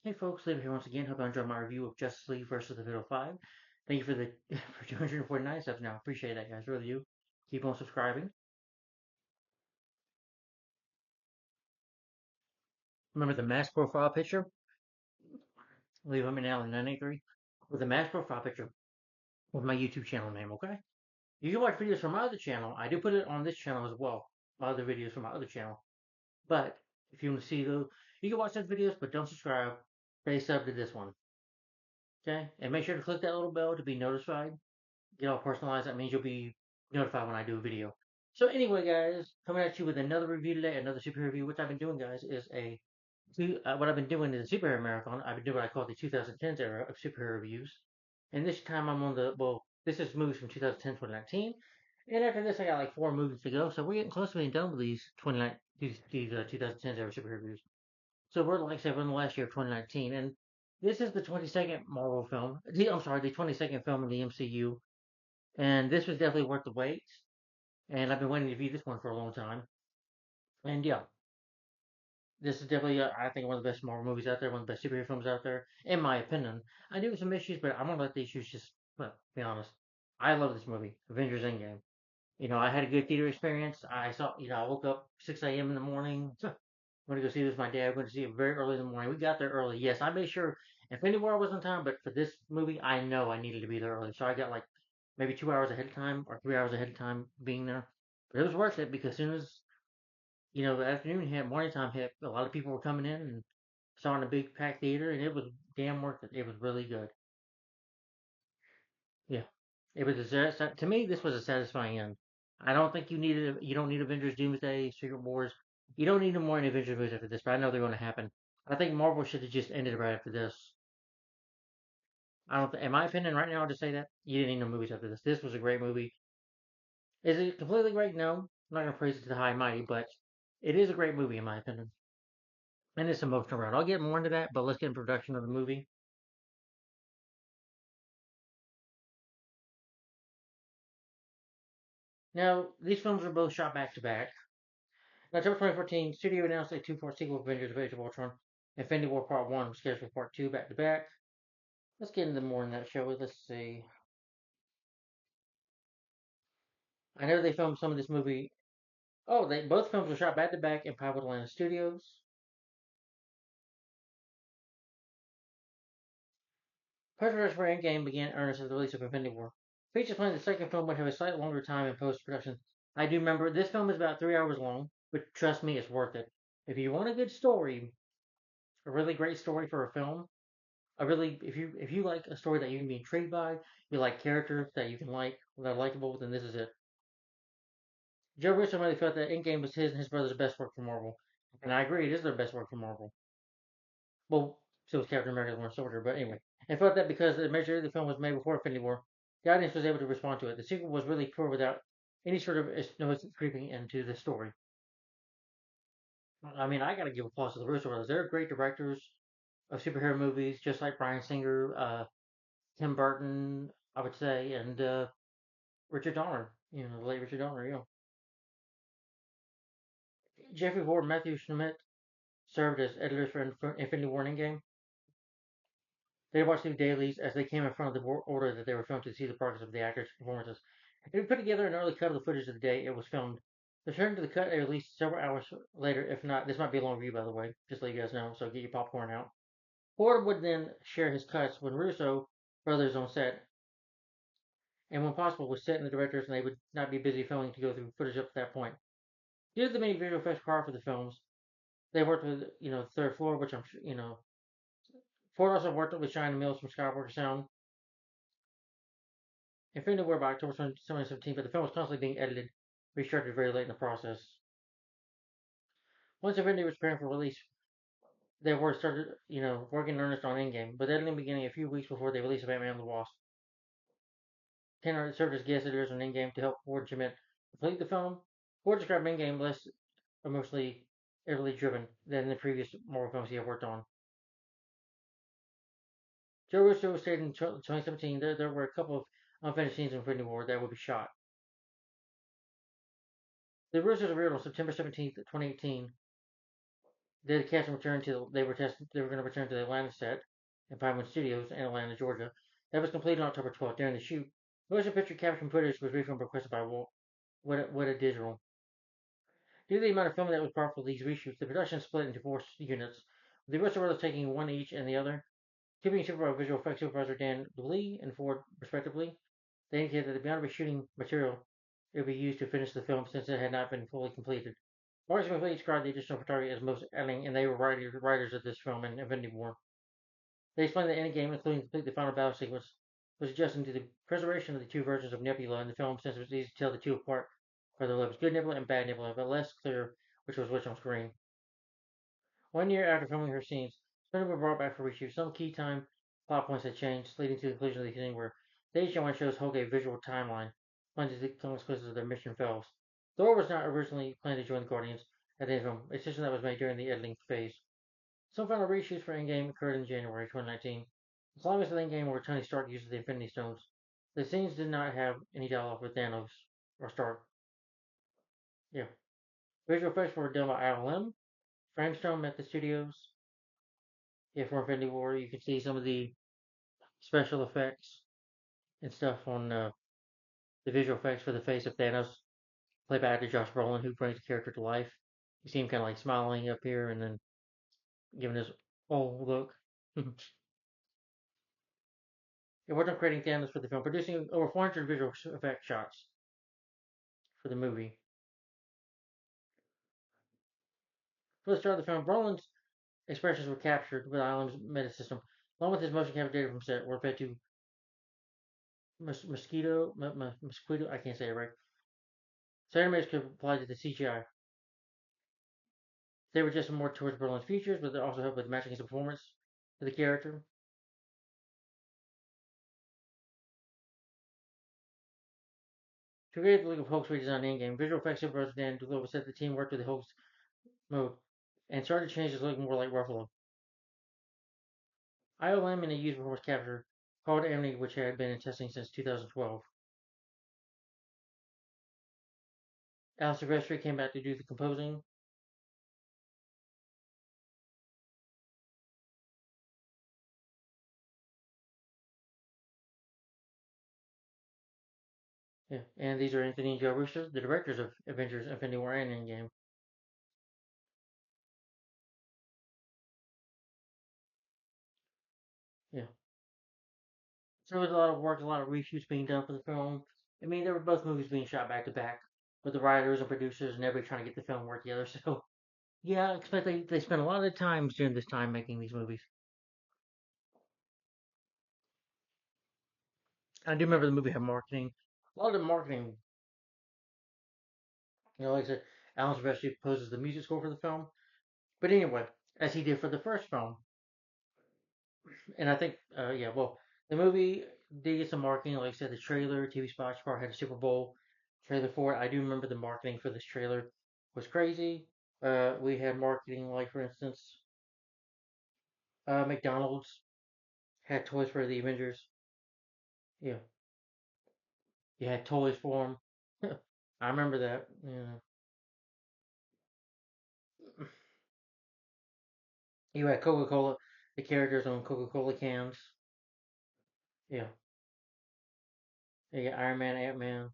Hey folks, Liv here once again. Hope you enjoyed my review of Justice League versus the Fatal Five. Thank you for the for 249 subs now. Appreciate that, guys. Really do. Keep on subscribing. Remember the mask profile picture? Leave them in Allen 983 with the mask profile picture with my YouTube channel name. Okay. You can watch videos from my other channel. I do put it on this channel as well. My other videos from my other channel. But if you want to see those, you can watch those videos, but don't subscribe. Stay sub to this one. Okay. And make sure to click that little bell to be notified. Get all personalized. That means you'll be notified when I do a video. So anyway, guys, coming at you with another review today, another superhero review. What I've been doing, guys, is what I've been doing is a superhero marathon. I've been doing what I call the 2010s era of superhero reviews, and this time I'm on this is movies from 2010 2019, and after this I got like 4 movies to go. So we're getting close to being done with these 2010s era superhero reviews. So we're like I said, we're in the last year of 2019, and this is the 22nd Marvel film. I'm sorry, the 22nd film in the MCU, and this was definitely worth the wait. And I've been waiting to view this one for a long time. And yeah, this is definitely, I think, one of the best Marvel movies out there, one of the best superhero films out there, in my opinion. I do have some issues, but I'm gonna let the issues just, well, be honest. I love this movie, Avengers Endgame. I had a good theater experience. I woke up 6 a.m. in the morning. Went to go see this with my dad. Went to see it very early in the morning. We got there early. Yes, I made sure Infinity War was on time, but for this movie, I know I needed to be there early. So I got like maybe 2 hours ahead of time or 3 hours ahead of time being there. But it was worth it because as soon as the afternoon hit, morning time hit, a lot of people were coming in and saw in a big packed theater, and it was damn worth it. It was really good. Yeah, it was to me. This was a satisfying end. I don't think you don't need Avengers Doomsday, Secret Wars. You don't need no more Avengers movies after this, but I know they're going to happen. I think Marvel should have just ended right after this. I don't. In my opinion, right now, I'll just say that you didn't need no movies after this. This was a great movie. Is it completely great? No, I'm not gonna praise it to the high and mighty, but it is a great movie in my opinion, and it's emotional round. I'll get more into that, but let's get into production of the movie. Now, these films were both shot back to back. In October 2014, studio announced a two-part sequel of Avengers: Age of Ultron. Infinity War Part 1 was scheduled for Part 2 back to back. Let's get into more in that show. Let's see. I know they filmed some of this movie. Oh, they both films were shot back to back in Pinewood Atlanta Studios. Post-production for Endgame began in earnest at the release of Infinity War. Features planned the second film would have a slightly longer time in post-production. I do remember this film is about 3 hours long, but trust me, it's worth it. If you want a good story, a really great story for a film, if you like a story that you can be intrigued by, you like characters that you can like that are likable, then this is it. Joe Russo really felt that Endgame was his and his brother's best work for Marvel, and I agree, it is their best work for Marvel. Well, so was Captain America: The Winter Soldier, but anyway, and felt that because the majority of the film was made before Infinity War, the audience was able to respond to it. The sequel was really poor without any sort of noise creeping into the story. I mean, I gotta give applause to the Russo brothers. They're great directors of superhero movies, just like Bryan Singer, Tim Burton, I would say, and Richard Donner, the late Richard Donner, Jeffrey Ward and Matthew Schmidt served as editors for Infinity War and Endgame. They watched the dailies as they came in front of the order that they were filmed to see the progress of the actors' performances. They put together an early cut of the footage of the day it was filmed. The turn to the cut they released several hours later. If not, this might be a long review, by the way, just to let you guys know, so get your popcorn out. Ford would then share his cuts when Russo brothers on set, and when possible, would sit in the directors and they would not be busy filming to go through footage up to that point. Due to the many visual effects required for the films, they worked with, Third Floor, which I'm sure, Ford also worked with China Mills from Skywalker Sound. Infinity War by October 2017, but the film was constantly being edited, restructured very late in the process. Once Infinity was preparing for release, they were started, working in earnest on Endgame, but editing beginning a few weeks before the release of Ant-Man and the Wasp. Tanner served as guest editors on Endgame to help Ford and Schmidt complete the film. Ford described Endgame less emotionally, heavily driven than the previous Marvel films he had worked on. Joe Russo stated in 2017 there were a couple of unfinished scenes in Infinity War that would be shot. The Russos revealed on September 17th, 2018, The cast returned to they were going to return to the Atlanta set in Pinewood Studios in Atlanta, Georgia. That was completed on October 12th. During the shoot, motion picture caption footage was refilmed requested by Walt. What a digital. Due to the amount of filming that was brought for these reshoots, the production split into four units, with the Russo brothers taking one each and the other. Two being supervised by visual effects supervisor Dan Lee and Ford, respectively. They indicated that beyond reshooting material, it would be used to finish the film since it had not been fully completed. Martin McFly described the additional photography as most editing, and they were writers of this film and Infinity War. They explained that Endgame, including the final battle sequence, was adjusting to the preservation of the two versions of Nebula in the film since it was easy to tell the two apart, whether it was good Nebula and bad Nebula, but less clear which on screen. 1 year after filming her scenes, Spinner were brought back for reshoot. Some key time plot points had changed, leading to the conclusion of the scene where stage one shows Hulk a visual timeline, explaining the consequences of their mission fails. Thor was not originally planned to join the Guardians at the end of the film, a decision that was made during the editing phase. Some final reshoots for Endgame occurred in January 2019. The climax of Endgame where Tony Stark uses the Infinity Stones. The scenes did not have any dialogue with Thanos or Stark. Yeah. Visual effects were done by ILM. Framestone met the studios. Yeah, for Infinity War, you can see some of the special effects and stuff on the visual effects for the face of Thanos, played by actor Josh Brolin, who brings the character to life. You see him kind of like smiling up here and then giving his old look. It wasn't creating Thanos for the film, producing over 400 visual effect shots for the movie. For the start of the film, Brolin's expressions were captured with Island's meta system, along with his motion capture data from set, were fed to Mosquito, I can't say it right. So animators could apply to the CGI. They were just more towards Brolin's features, but they also helped with matching his performance to the character. To create the look of Hulk's redesign in-game, visual effects supervisor Dan DeLuca said the team worked with the Hulk's mode and started to change his look more like Ruffalo. ILM and a used performance capture called Amity, which had been in testing since 2012. Alex Silvestri came back to do the composing. Yeah, and these are Anthony and Joe Russo, the directors of Avengers, Infinity War, and Endgame. Yeah, so there was a lot of work, a lot of reshoots being done for the film. I mean, there were both movies being shot back to back, with the writers and producers and everybody trying to get the film work together. So yeah, I expect they spent a lot of time during this time making these movies. I do remember the movie had marketing. A lot of the marketing, like I said, Alan Silvestri composes the music score for the film. But anyway, as he did for the first film, and I think, yeah, well, the movie did get some marketing. Like I said, the trailer, TV spots, part had a Super Bowl trailer for it. I do remember the marketing for this trailer was crazy. We had marketing, like for instance, McDonald's had toys for the Avengers. Yeah, you had toys for them. I remember that. Yeah, you had Coca Cola, the characters on Coca Cola cans. Yeah, you got Iron Man, Ant Man,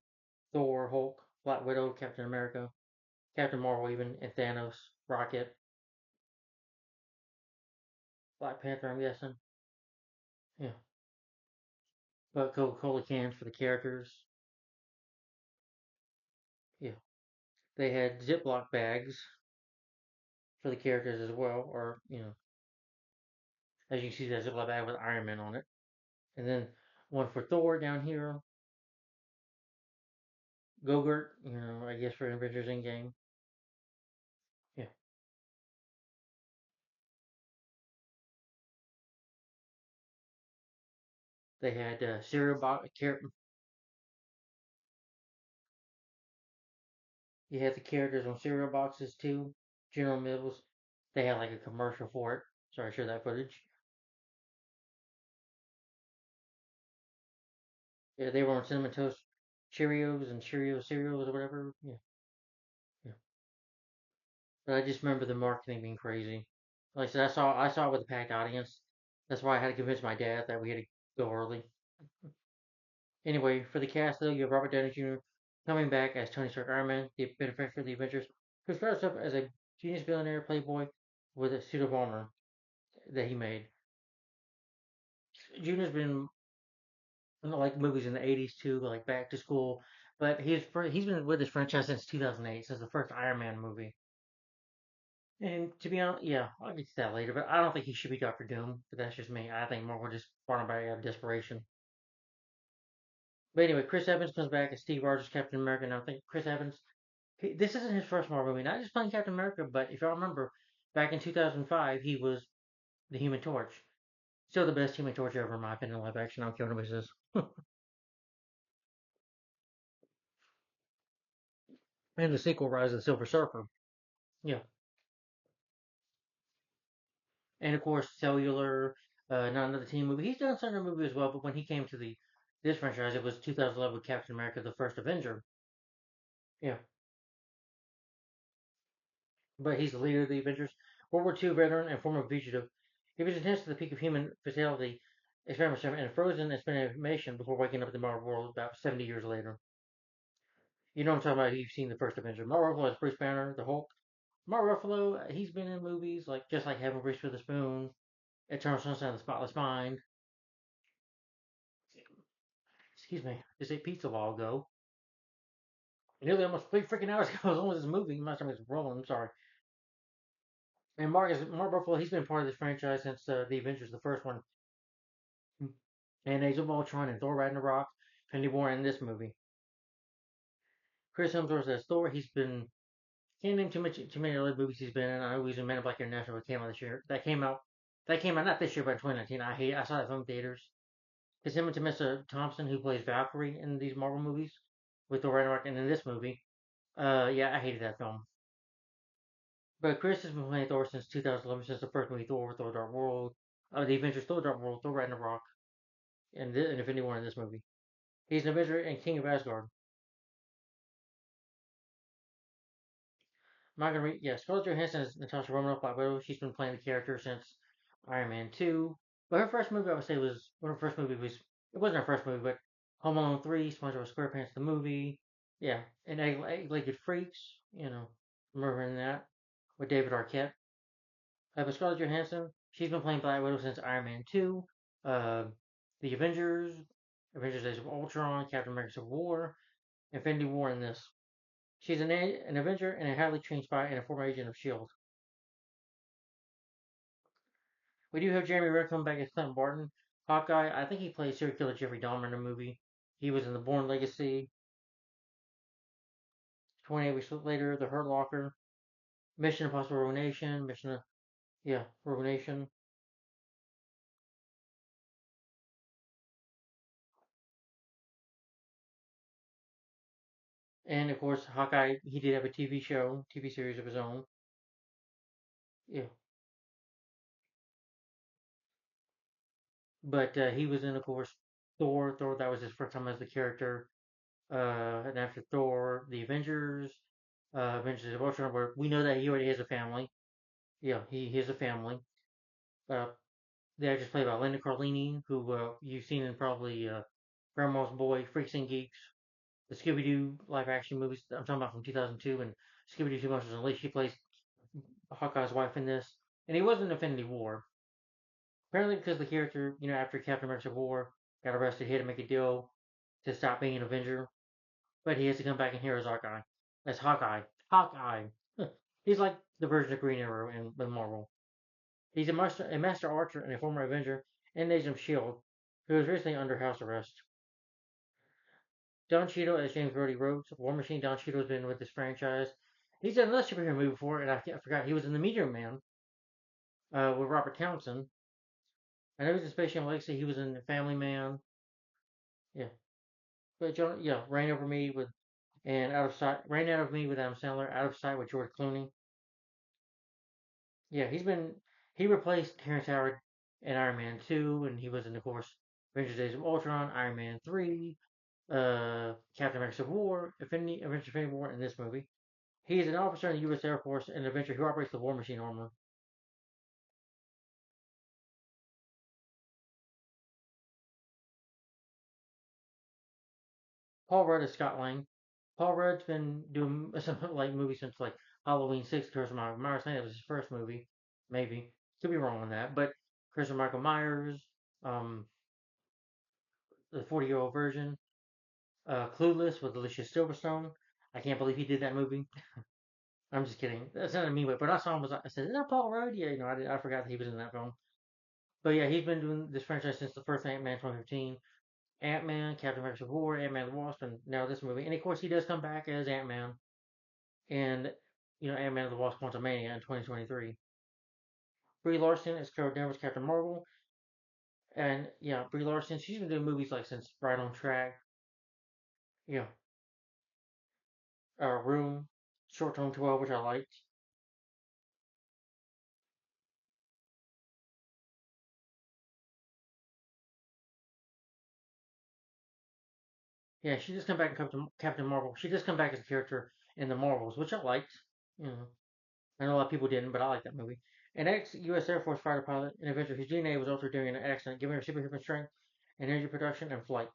Thor, Hulk, Black Widow, Captain America, Captain Marvel, even, and Thanos, Rocket, Black Panther, I'm guessing. Yeah. But Coca Cola cans for the characters. Yeah. They had Ziploc bags for the characters as well, or, as you can see, that Ziploc bag with Iron Man on it. And then one for Thor down here, Gogurt, I guess for Avengers Endgame. Yeah. They had cereal box. You had the characters on cereal boxes too. General Mills. They had like a commercial for it. Sorry, I showed that footage. Yeah, they were on Cinnamon Toast Cheerios and Cheerio cereals or whatever. Yeah, yeah. But I just remember the marketing being crazy. Like I said, I saw it with a packed audience. That's why I had to convince my dad that we had to go early. Anyway, for the cast though, you have Robert Downey Jr. coming back as Tony Stark Iron Man, the benefactor of the Avengers, who starts up as a genius billionaire playboy with a suit of armor that he made. Jr.'s been like movies in the '80s too, like Back to School, but he's been with this franchise since 2008, since the first Iron Man movie. And to be honest, yeah, I'll get to that later, but I don't think he should be Doctor Doom. But that's just me. I think Marvel just brought him back out of desperation. But anyway, Chris Evans comes back as Steve Rogers, Captain America. And I think Chris Evans, this isn't his first Marvel movie, not just playing Captain America, but if y'all remember, back in 2005, he was the Human Torch. Still the best Human Torch ever, in my opinion, in live action. I don't care what nobody says. And the sequel, Rise of the Silver Surfer. Yeah. And of course, Cellular, not another team movie. He's done some other movies as well, but when he came to the this franchise, it was 2011 with Captain America: The First Avenger. Yeah, but he's the leader of the Avengers. World War II veteran and former fugitive. He was intense to the peak of human fatality, experiment and frozen experimentation before waking up in the Marvel world about 70 years later. You know what I'm talking about? You've seen the first Avenger. Mark Ruffalo as Bruce Banner, the Hulk. Mark Ruffalo, he's been in movies like just like Having Reached with a Spoon, Eternal Sunshine of the Spotless Mind. Excuse me, just ate pizza a while ago. Nearly almost 3 freaking hours ago. I was on this movie. My stomach's rolling. I'm sorry. And Mark Ruffalo. He's been part of this franchise since the Avengers, the first one, and Age of Ultron and Thor: Ragnarok. Infinity War in this movie. Chris Hemsworth as Thor. He's been can't name too many other movies he's been in. I know he's in Men in Black International that came out this year. That came out not this year, but in 2019. I saw that film in theaters. It's him and Tamissa Thompson who plays Valkyrie in these Marvel movies with Thor: Ragnarok, and in this movie. Yeah, I hated that film. But Chris has been playing Thor since 2011, since the first movie Thor, Thor Dark World, the Avengers, Thor Dark World, Thor Ragnarok, and Infinity War in this movie. He's an Avenger and King of Asgard. I'm not gonna read. Yeah, Scarlett Johansson is Natasha Romanoff, Black Widow. She's been playing the character since Iron Man 2. But her first movie, I would say, was one of her first movie was. It wasn't her first movie, but Home Alone 3, SpongeBob SquarePants the movie. Yeah, and Egg-Legged Freaks. Remembering that with David Arquette. But Scarlett Johansson, she's been playing Black Widow since Iron Man 2, uh, The Avengers, Avengers Age of Ultron, Captain America Civil War, Infinity War, and this. She's an Avenger and a highly trained spy and a former agent of S.H.I.E.L.D. We do have Jeremy Renner coming back as Clint Barton. Hawkeye, I think he played serial killer Jeffrey Dahmer in the movie. He was in The Bourne Legacy. 28 weeks later, The Hurt Locker, Mission Impossible Rogue Nation, Rogue Nation. And of course, Hawkeye, he did have a TV series of his own. Yeah. But he was in, of course, Thor. Thor, that was his first time as the character. And after Thor, the Avengers of Ultron, where we know that he already has a family. Yeah, he has a family. Uh, the actress played by Linda Carlini, who you've seen in probably Grandma's Boy, Freaks and Geeks, the Scooby Doo live action movies. I'm talking about from 2002 and Scooby Doo 2 Monsters Unleashed. She plays Hawkeye's wife in this. And he was in Infinity War. Apparently, because the character, after Captain America Civil War got arrested, he had to make a deal to stop being an Avenger, but he has to come back in here as Hawkeye. As Hawkeye. Hawkeye. He's like the version of Green Arrow in Marvel. He's a master archer and a former Avenger and Agent of S.H.I.E.L.D., who was recently under house arrest. Don Cheadle, as James Brody wrote, War Machine. Don Cheadle has been with this franchise. He's done another superhero movie before, and I forgot he was in The Meteor Man with Robert Townsend. I know he's in Space Jam Legacy. He was in Family Man. Yeah. But yeah, Rain Over Me with and Out of Sight, Rain Out of Me with Adam Sandler, Out of Sight with George Clooney. Yeah, he replaced Terrence Howard in Iron Man 2, and he was in, of course, Avengers Days of Ultron, Iron Man 3, Captain America Civil War, Avengers Infinity War in this movie. He is an officer in the U.S. Air Force and Avenger who operates the War Machine armor. Paul Rudd is Scott Lang. Paul Rudd's been doing some like movies since like Halloween 6, Christopher Michael Myers. I think it was his first movie, maybe. Could be wrong on that, but Christopher Michael Myers, um, the 40-year-old version, Clueless with Alicia Silverstone. I can't believe he did that movie. I'm just kidding. That's not a mean way, but I saw him. I said, "Is that Paul Rudd?" Yeah, I forgot that he was in that film. But yeah, he's been doing this franchise since the first Ant-Man 2015. Ant-Man, Captain America Civil War, Ant-Man the Wasp, and now this movie. And of course, he does come back as Ant-Man and Ant-Man and the Wasp: Quantumania in 2023. Brie Larson is Carol Danvers, Captain Marvel, and yeah, Brie Larson. She's been doing movies like since Right on Track, you know, Room, Short Term 12, which I liked. Yeah, she just come back in Captain Marvel. She just come back as a character in the Marvels, which I liked. You know, I know a lot of people didn't, but I like that movie. An ex-U.S. Air Force fighter pilot and Avenger whose DNA was altered during an accident, giving her superhuman strength, energy production, and flight.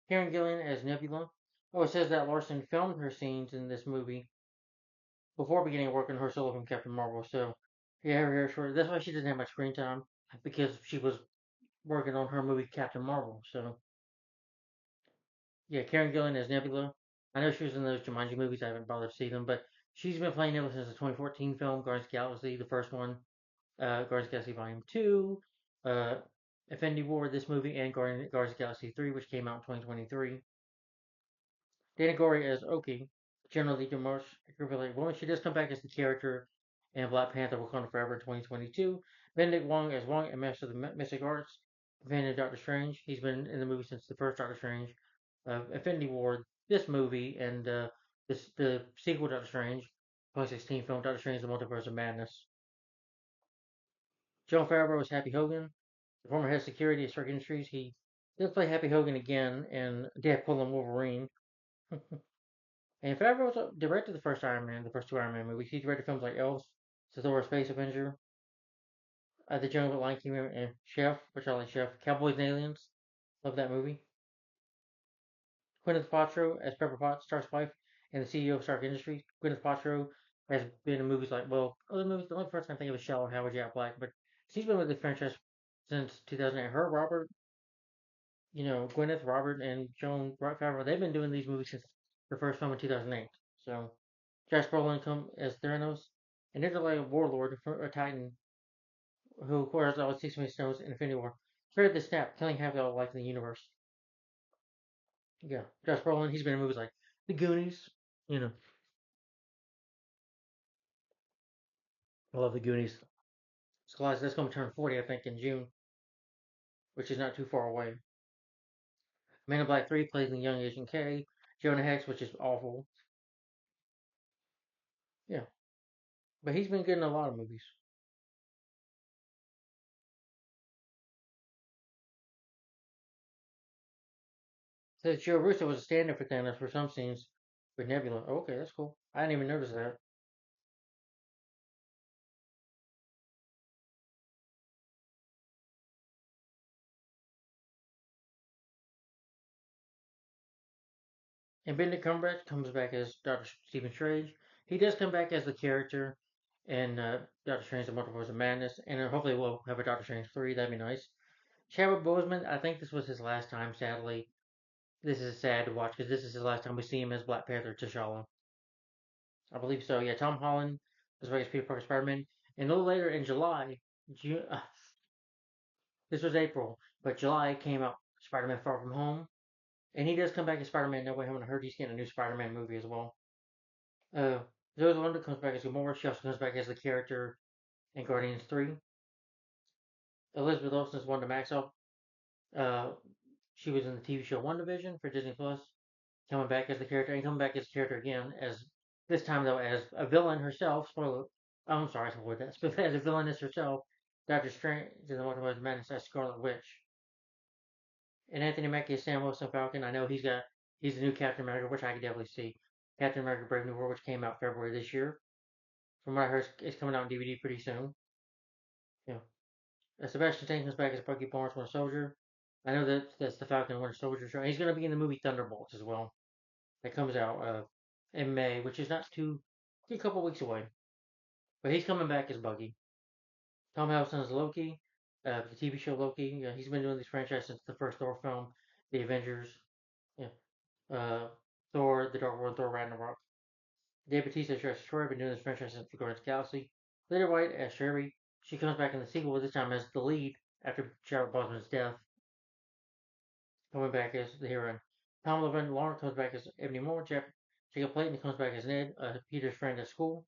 Karen Gillan as Nebula. Oh, it says that Larson filmed her scenes in this movie before beginning work on her solo film Captain Marvel. So, yeah, her hair short. That's why she didn't have much screen time because she was working on her movie Captain Marvel. So, yeah, Karen Gillan as Nebula. I know she was in those Jumanji movies. I haven't bothered to see them, but she's been playing Nebula since the 2014 film Guardians of the Galaxy, the first one, Guardians of the Galaxy Volume 2, uh, Infinity War, this movie, and Guardians of the Galaxy 3, which came out in 2023. Dana Gory as Oki, generally the most equivalent woman. She does come back as the character in Black Panther Wakanda Forever in 2022. Benedict Wong as Wong, a master of the Mystic Arts, companion of Doctor Strange. He's been in the movie since the first Doctor Strange, Infinity War, this movie, and the sequel Doctor Strange, 2016 film Doctor Strange: The Multiverse of Madness. John Favreau is Happy Hogan, the former head of security at Stark Industries. He did play Happy Hogan again in Deadpool and Wolverine. And Favreau directed the first Iron Man, the first two Iron Man movies. He directed films like Elves, Thor: Space Avenger, The Jungle Book, Lion King, and Chef, which I like Chef. Cowboys and Aliens. Love that movie. Gwyneth Paltrow as Pepper Potts, Stark's wife, and the CEO of Stark Industries. Gwyneth Paltrow has been in movies like, well, other movies, the only person I think of is Shallow Hal with Jack Black, but she's been with the franchise since 2008. Her, Robert, Gwyneth, Robert, and Joan Favreau, they've been doing these movies since the first film in 2008. So Josh Brolin come as Theranos, an intergalactic warlord for a Titan who acquires all 6 million stones in Infinity War. Created the snap, killing half the life in the universe. Yeah, Josh Brolin, he's been in movies like The Goonies. You know, I love The Goonies. Scholastic, that's going to turn 40, I think, in June, which is not too far away. Man in Black 3 plays the young Agent K. Jonah Hex, which is awful. Yeah, but he's been good in a lot of movies. Says Joe Russo was a stand-in for Thanos for some scenes with Nebula. Oh, okay, that's cool. I didn't even notice that. And Benedict Cumberbatch comes back as Dr. Stephen Strange. He does come back as the character in Doctor Strange: The Multiverse of Madness, and hopefully we'll have a Doctor Strange 3. That'd be nice. Chadwick Boseman, I think this was his last time. Sadly, this is sad to watch because this is his last time we see him as Black Panther T'Challa. I believe so. Yeah, Tom Holland is back as Peter Parker Spider-Man, and a little later in July, June, this was April, but July came out Spider-Man: Far From Home, and he does come back as Spider-Man No Way Home. And I heard he's getting a new Spider-Man movie as well. Uh, Zoe London comes back as Gamora. She also comes back as the character in Guardians 3. Elizabeth Olsen is Wanda Maxwell. Uh, she was in the TV show WandaVision for Disney Plus. coming back as the character and coming back as the character again as this time though as a villain herself. Spoiler. Oh, I'm sorry, I spoiled that. But as a villainess herself, Doctor Strange in the Multiverse of Madness as Scarlet Witch. And Anthony Mackie is Sam Wilson Falcon. I know he's the new Captain America, which I could definitely see. Captain America: Brave New World, which came out February this year. From what I heard, it's coming out on DVD pretty soon. Yeah. Sebastian Stan comes back as Bucky Barnes, Winter Soldier. I know that's the Falcon and Winter Soldier show. And he's going to be in the movie Thunderbolts as well. That comes out in May, which is not too a couple weeks away. But he's coming back as Bucky. Tom Hiddleston's Loki, the TV show Loki. Yeah, he's been doing this franchise since the first Thor film, the Avengers. Yeah, uh, Thor, The Dark World, Thor Ragnarok. Dave Bautista as Troy, been doing this franchise since the Guardians of the Galaxy. Lady White as Sherry. She comes back in the sequel, this time as the lead after Chadwick Boseman's death, coming back as the heroine. Tom Levin Lauren comes back as Ebony Moore. Jacob Clayton comes back as Ned, Peter's friend at school.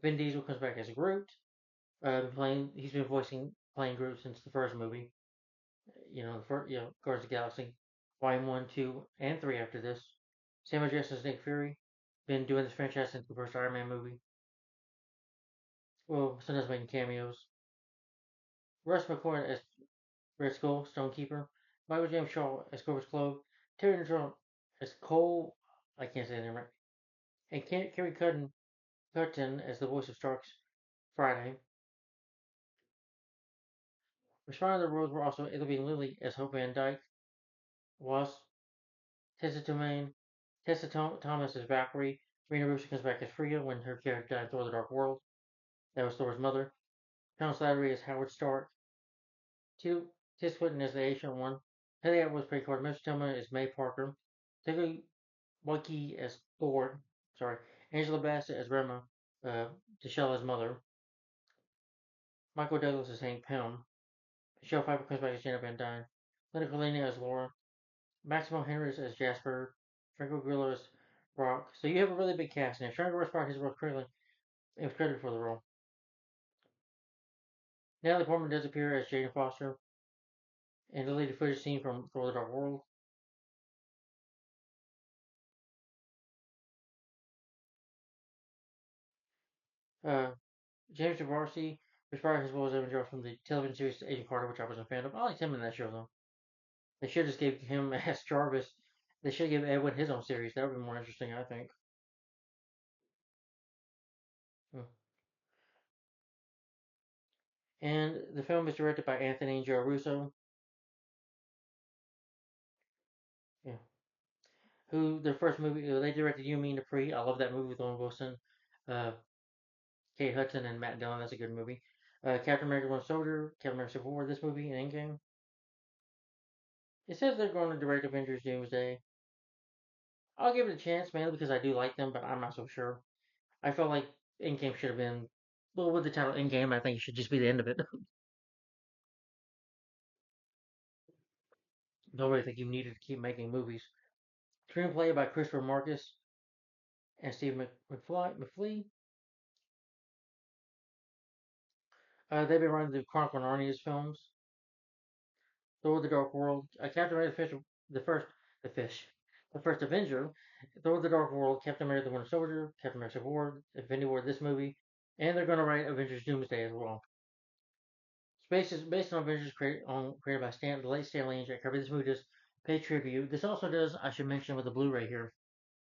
Vin Diesel comes back as Groot. He's been playing Groot since the first movie. The first, Guardians of the Galaxy, Volume 1, 2, and 3 after this. Samuel Jackson's Nick Fury. Been doing this franchise since the first Iron Man movie. Well, sometimes making cameos. Russ McCoy as Red Skull, Stonekeeper. Michael James Shaw as Corvus Clove. Terry Neutron as Cole. I can't say that name right. And Kerry Cutton as the voice of Stark's Friday. Responding to the roles were also Evelyn Lilly as Hope Van Dyke. Was Tessa Tomaine. Thomas as Valkyrie. Rena Russo comes back as Freya when her character died in Thor: The Dark World. That was Thor's mother. John Slattery as Howard Stark. Two Tis Swinton as the Ancient One. Haley Atwell's pretty cool. Mr. Tillman is May Parker. Taylor Waitke as Thor. Sorry. Angela Bassett as Rema. Uh, T'Challa's mother. Michael Douglas as Hank Pym. Michelle Pfeiffer comes back as Janet Van Dyne. Linda Colini as Laura. Maximo Henrys as Jasper. Franco Grillo as Brock. So you have a really big cast now. Trying to respond his role correctly. It was credited for the role. Natalie Portman does appear as Jane Foster in the deleted footage scene from Thor: The Dark World. Uh, James DeBarcy inspired as well as Evan Jones from the television series Agent Carter, which I wasn't a fan of. I liked him in that show though. They should have just gave him as Jarvis. They should have given Edwin his own series. That would be more interesting, I think. Hmm. And the film is directed by Anthony and Joe Russo. Yeah. Who their first movie they directed You, Me, and Dupree. I love that movie with Owen Wilson, uh, Kate Hudson, and Matt Dillon. That's a good movie. Captain America: Winter Soldier, Captain America: Civil War. This movie and Endgame. It says they're going to direct Avengers: Doomsday. I'll give it a chance, mainly because I do like them, but I'm not so sure. I felt like Endgame should have been, well, with the title Endgame, I think it should just be the end of it. Don't really think you needed to keep making movies. Screenplay by Christopher Marcus and Steve McFlee. They've been running the Chronicle of Narnia's films. Thor: The Dark World. Captain America: the first, the fish, the first Avenger. Thor: The Dark World. Captain America: The Winter Soldier. Captain America: Civil War. Infinity War. This movie, and they're going to write Avengers: Doomsday as well. Space is based on Avengers created by the late Stanley and Jack Kirby. This movie does pay tribute. This also does, I should mention with the Blu-ray here,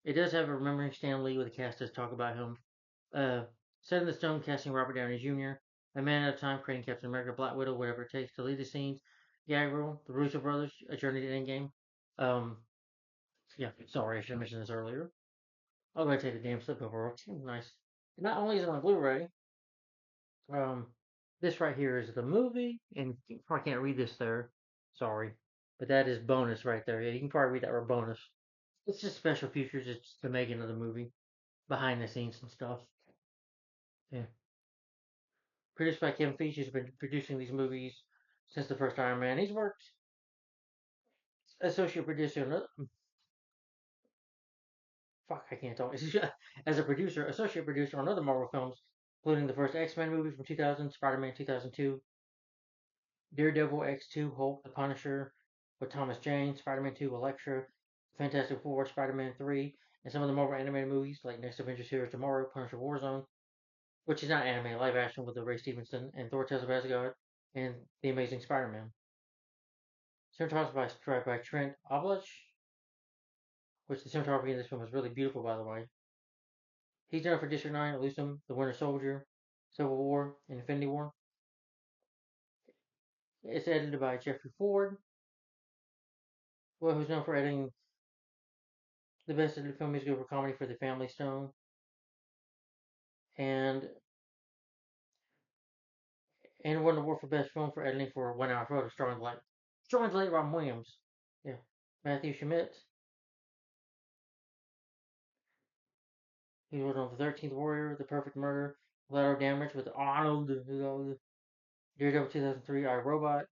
it does have a Remembering Stan Lee with the cast does talk about him. Uh, Set in the Stone casting Robert Downey Jr., A Man at a Time creating Captain America, Black Widow, whatever it takes to lead the scenes, Gag Rule, The Russo Brothers, A Journey to Endgame. Um, yeah, sorry, I should have mentioned this earlier. I'll go take a damn slip over. Nice. Not only is it on Blu-ray, Um, this right here is the movie, and you probably can't read this there. Sorry, but that is bonus right there. Yeah, you can probably read that word bonus. It's just special features. It's the making of the movie, behind the scenes and stuff. Yeah, produced by Kevin Feige, who's been producing these movies since the first Iron Man. He's worked associate producer. Fuck, I can't talk. As a producer, associate producer on other Marvel films, including the first X-Men movie from 2000, Spider-Man 2002, Daredevil X2, Hulk, The Punisher with Thomas Jane, Spider-Man 2, Elektra, Fantastic Four, Spider-Man 3, and some of the Marvel animated movies like Next Avengers Heroes Tomorrow, Punisher Warzone, which is not anime, live action with the Ray Stevenson and Thor Tales of Asgard, and The Amazing Spider-Man. Cinematography by Trent Oblach, which the cinematography in this film is really beautiful, by the way. He's done it for District 9, Elusive, The Winter Soldier, Civil War, and Infinity War. It's edited by Jeffrey Ford, well, who's known for editing the best edited film music over comedy for The Family Stone, and won the award for best film for editing for 1 Hour Photo, starring the late Robin Williams. Yeah, Matthew Schmidt. He was on The 13th Warrior, The Perfect Murder, Collateral Damage with Arnold, Daredevil 2003, I Robot,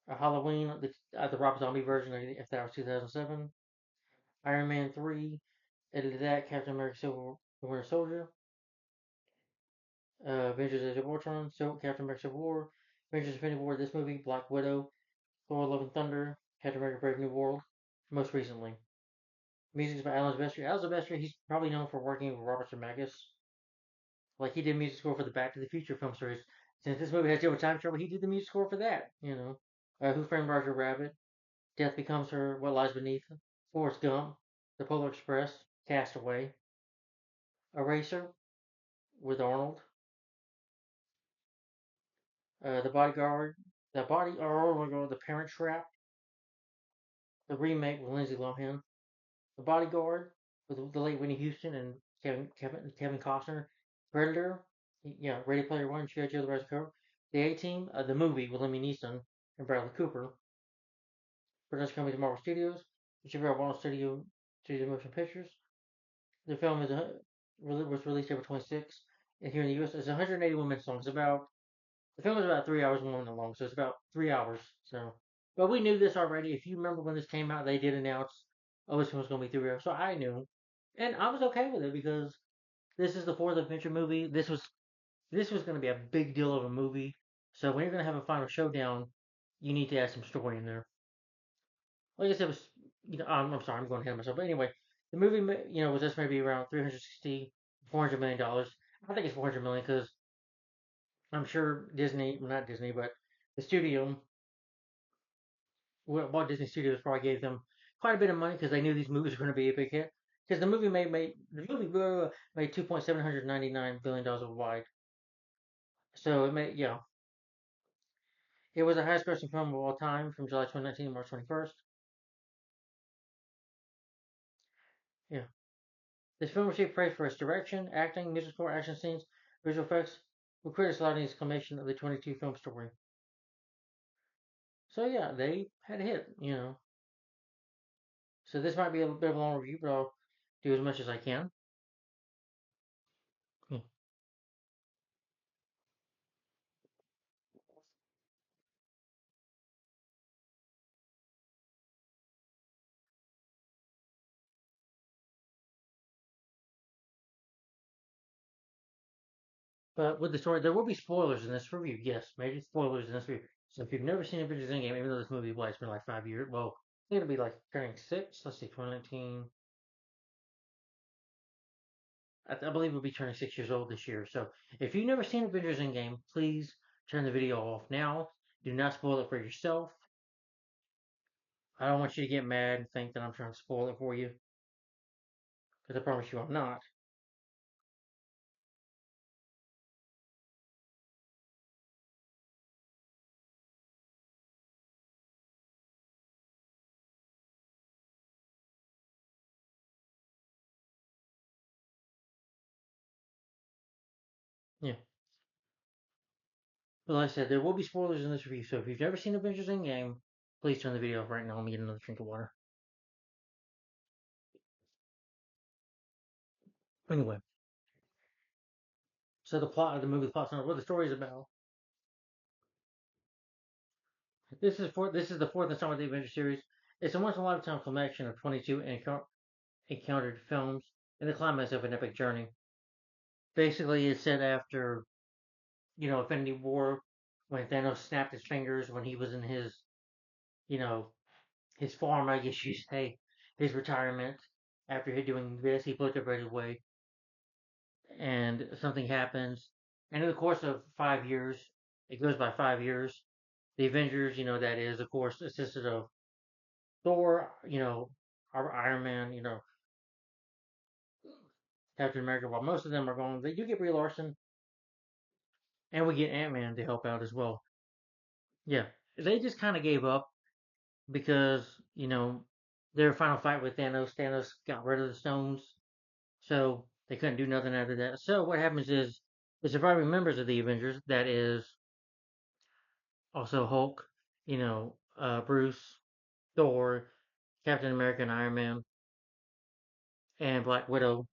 Halloween, the Rob Zombie version, if that was 2007, Iron Man 3, edited that, Captain America Civil the Winter Soldier, Avengers Age of Ultron, Captain America Civil War, Avengers Infinity War, this movie, Black Widow, Thor Love and Thunder, Captain America Brave New World, most recently. Music's by Alan Silvestri. Alan Silvestri, he's probably known for working with Robert Zemeckis. Like, he did music score for the Back to the Future film series. Since this movie has to do with time travel, he did the music score for that, Who Framed Roger Rabbit, Death Becomes Her, What Lies Beneath, Forrest Gump, The Polar Express, Castaway, Eraser with Arnold, The Bodyguard, oh my god, The Parent Trap, the remake with Lindsay Lohan, The Bodyguard with the late Whitney Houston and Kevin Costner, Predator, yeah, Ready Player One, G.I. Joe: The Rise of Cobra, The A-Team, the movie with Liam Neeson and Bradley Cooper, production company to Marvel Studios, distributed by Warner Studio Motion Pictures. The film was released April 26th, and here in the U.S. it's 181 minutes long. The film is about 3 hours and 1 minute long, so it's about 3 hours. So, but we knew this already. If you remember when this came out, they did announce, oh, this film was going to be 3 hours. So I knew, and I was okay with it because this is the fourth adventure movie. This was going to be a big deal of a movie. So when you're going to have a final showdown, you need to add some story in there. Like I said, it was I'm sorry, I'm going ahead of myself. But anyway, the movie was estimated to be around 360, $400 million. I think it's 400 million because I'm sure Disney, well, not Disney, but the studio, Walt Disney Studios probably gave them quite a bit of money because they knew these movies were going to be a big hit. Because the movie made $2.799 billion worldwide. So it was the highest grossing film of all time from July 2019 to March 21st. Yeah. This film received praise for its direction, acting, music score, action scenes, visual effects, with critics lauding its exclamation of the 22 film story. So yeah, they had a hit. So this might be a bit of a long review, but I'll do as much as I can. Yeah. But with the story, there will be spoilers in this review. Yes, major spoilers in this review. So if you've never seen Avengers Endgame, even though this movie, it's been like 5 years. Well, I think it'll be like turning six. Let's see, 2019. I believe it'll be turning 6 years old this year. So if you've never seen Avengers Endgame, please turn the video off now. Do not spoil it for yourself. I don't want you to get mad and think that I'm trying to spoil it for you, because I promise you I'm not. Yeah. But like I said, there will be spoilers in this review. So if you've never seen Avengers Endgame, please turn the video off right now. Let me get another drink of water. Anyway, so the plot of the movie, the plot's not what the story is about. This is the fourth installment of the Avengers series. It's a once in a lifetime collection of 22 encountered films in the climax of an epic journey. Basically, it's set after Infinity War, when Thanos snapped his fingers when he was in his you know his farm, I guess you say, his retirement. After doing this, he puts it right away, and something happens. And in the course of 5 years, it goes by 5 years. The Avengers, that is, of course, assisted of Thor, Iron Man, Captain America. While most of them are gone, they do get Brie Larson, and we get Ant Man to help out as well. Yeah, they just kind of gave up because their final fight with Thanos, Thanos got rid of the stones, so they couldn't do nothing after that. So what happens is the surviving members of the Avengers, that is also Hulk, Bruce, Thor, Captain America, and Iron Man, and Black Widow.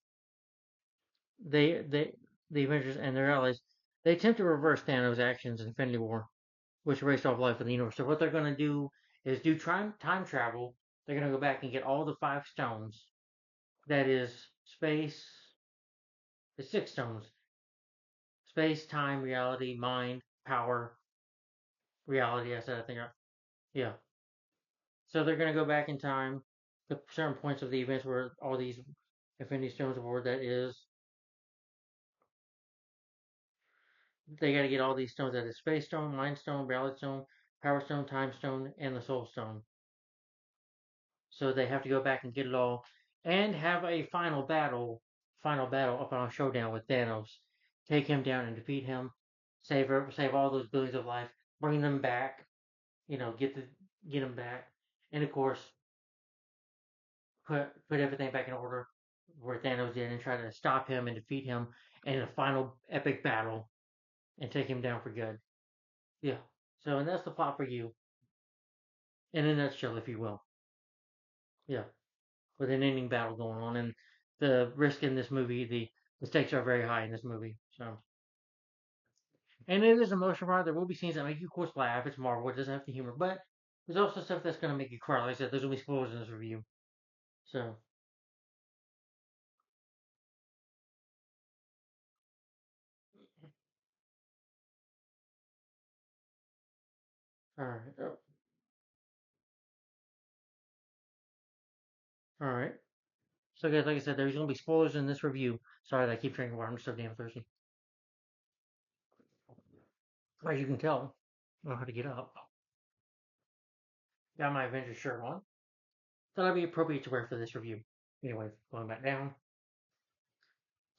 They the Avengers and their allies, they attempt to reverse Thanos' actions in Infinity War, which erased all life in the universe. So what they're going to do is do time travel. They're going to go back and get all the five stones. That is space. The six stones: space, time, reality, mind, power, reality. I said I think. Yeah. So they're going to go back in time to certain points of the events where all these Infinity Stones were. That is, they got to get all these stones. That is space stone, mind stone, reality stone, power stone, time stone, and the soul stone. So they have to go back and get it all, and have a final battle up on a showdown with Thanos. Take him down and defeat him. Save all those billions of life. Bring them back. Get them back, and of course put everything back in order where Thanos did, and try to stop him and defeat him in a final epic battle and take him down for good. Yeah. So, and that's the plot for you in a nutshell, if you will. Yeah. With an ending battle going on, and the risk in this movie, the stakes are very high in this movie. So, and it is emotional. Right? There will be scenes that make you, of course, laugh. It's Marvel. It doesn't have the humor, but there's also stuff that's going to make you cry. Like I said, there's going to be spoilers in this review. So, all right. All right. So, guys, like I said, there's going to be spoilers in this review. Sorry that I keep drinking water. I'm just so damn thirsty. As you can tell, I know how to get up. Got my Avengers shirt on. Thought that'd be appropriate to wear for this review. Anyway, going back down.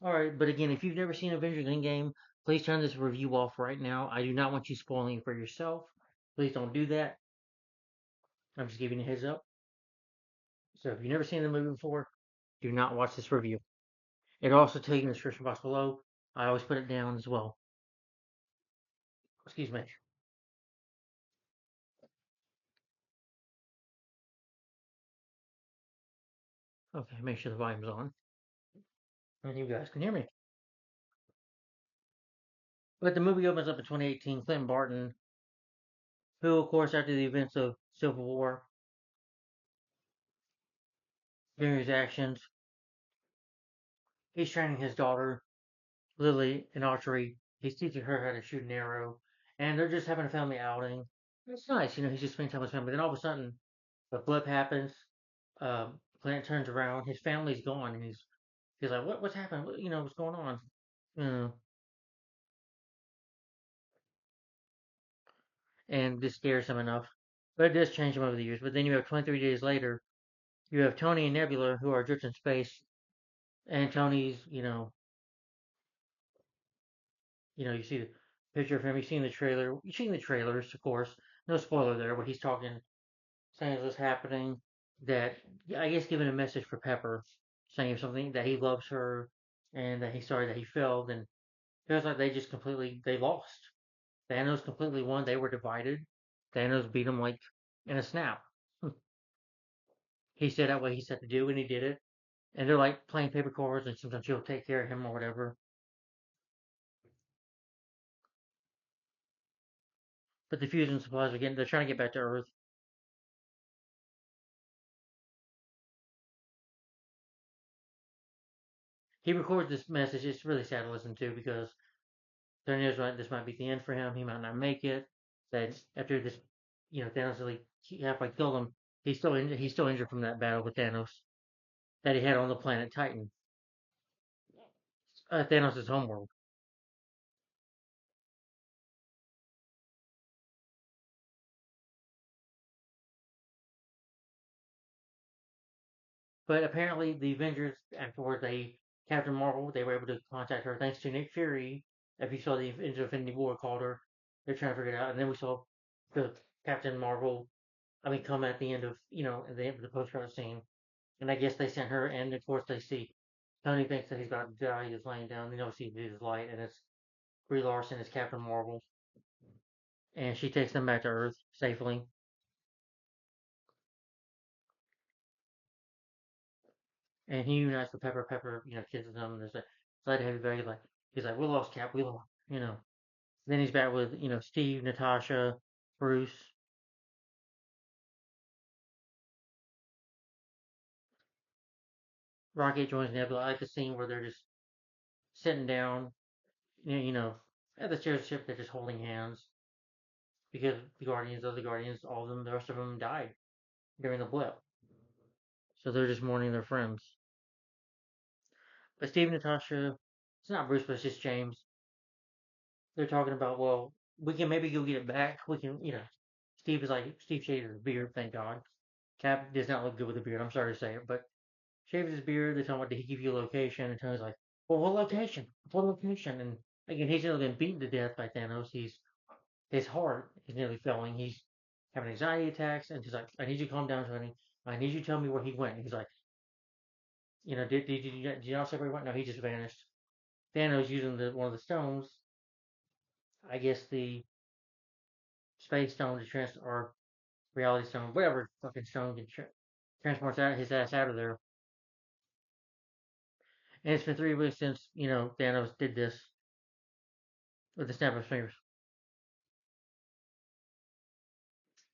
Alright, but again, if you've never seen Avengers Endgame, please turn this review off right now. I do not want you spoiling it for yourself. Please don't do that. I'm just giving you a heads up. So if you've never seen the movie before, do not watch this review. It'll also tell you in the description box below. I always put it down as well. Excuse me. Okay, make sure the volume's on. And you guys can hear me. But the movie opens up in 2018. Clint Barton, who, of course, after the events of Civil War, during his actions, he's training his daughter, Lily, in archery. He's teaching her how to shoot an arrow. And they're just having a family outing. It's nice, he's just spending time with his family. Then all of a sudden, a blip happens. Clint turns around. His family's gone. And he's like, what's happened? What's going on? You know, and this scares him enough. But it does change him over the years. But then you have 23 days later, you have Tony and Nebula who are adrift in space. And Tony's, you see the picture of him. You've seen the trailer. You've seen the trailers, of course. No spoiler there, but he's talking, saying this happening. That, I guess, giving a message for Pepper, saying something that he loves her, and that he's sorry that he failed. And it feels like they lost. Thanos completely won. They were divided. Thanos beat him like in a snap. He said that what he said to do, and he did it. And they're like playing paper cards, and sometimes she'll take care of him or whatever. But the fusion supplies are they're trying to get back to Earth. He records this message. It's really sad to listen to because there is right. This might be the end for him. He might not make it. That after this, Thanos really halfway killed him. He's still injured from that battle with Thanos that he had on the planet Titan, Thanos' homeworld. But apparently, the Avengers afterwards, Captain Marvel, they were able to contact her thanks to Nick Fury. If you saw the Infinity War, called her. They're trying to figure it out, and then we saw the Captain Marvel. I mean, come at the end of at the end of the post credit scene, and I guess they sent her, and of course they see Tony thinks that he's about to die. He's laying down. You know, see his light, and it's Brie Larson as Captain Marvel, and she takes them back to Earth safely, and he unites with Pepper. Pepper, kisses them. And there's a slight heavy bag. He's like, we lost Cap. We lost. Then he's back with Steve, Natasha, Bruce. Rocket joins Nebula. I like the scene where they're just sitting down, you know, at the ship. They're just holding hands because the Guardians, all of them, the rest of them died during the blip. So they're just mourning their friends. But Steve and Natasha, it's not Bruce, but it's just James. They're talking about, well, we can maybe go get it back. We can, Steve is like, Steve shaved his beard, thank God. Cap does not look good with a beard. I'm sorry to say it, but shaves his beard. They tell him, what, did he give you a location? And Tony's like, well, what location? What location? And again, he's nearly been beaten to death by Thanos. His heart is nearly failing. He's having anxiety attacks, and he's like, I need you to calm down, Tony. I need you to tell me where he went. And he's like, did you not say where he went? No, he just vanished. Thanos using the one of the stones, I guess the space stone to or reality stone, whatever fucking stone can transport his ass out of there. And it's been 3 weeks since Thanos did this with the snap of his fingers.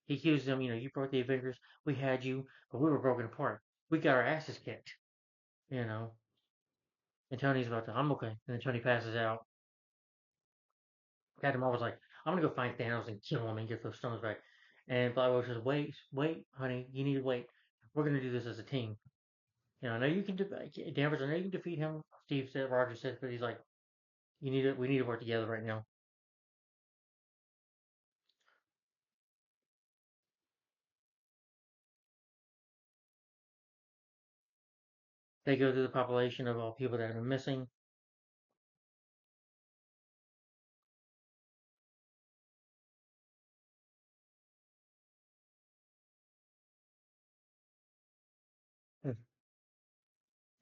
He accuses them, you brought the Avengers, we had you, but we were broken apart. We got our asses kicked, you know. And Tony's about to, I'm okay. And then Tony passes out. Captain Marvel's like, I'm gonna go find Thanos and kill him and get those stones back. And Black Widow says, wait, honey, you need to wait. We're gonna do this as a team. I know you can, Danvers, I know you can defeat him. Steve said, Roger said, but he's like, we need to work together right now. They go through the population of all people that have been missing.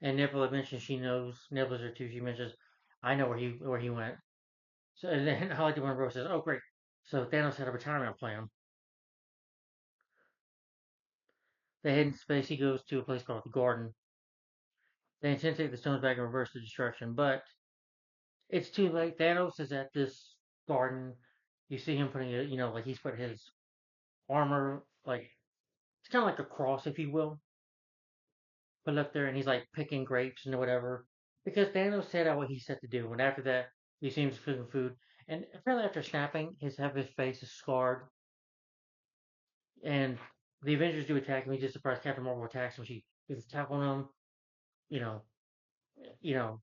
And Nebula mentions she knows Nebula's there too. She mentions, I know where he went. So and then I like the one Rose says, "Oh great, so Thanos had a retirement plan." They head into space. He goes to a place called the Garden. They intend to take the stones back and reverse the destruction, but it's too late. Thanos is at this garden. You see him putting it, like he's put his armor, like it's kind of like a cross, if you will, put up there, and he's like picking grapes and whatever. Because Thanos set out what he set to do, and after that, he seems cooking food. And apparently, after snapping, his face is scarred, and the Avengers do attack him. He's just surprised Captain Marvel attacks him. She gets a tackle on him. You know, you know,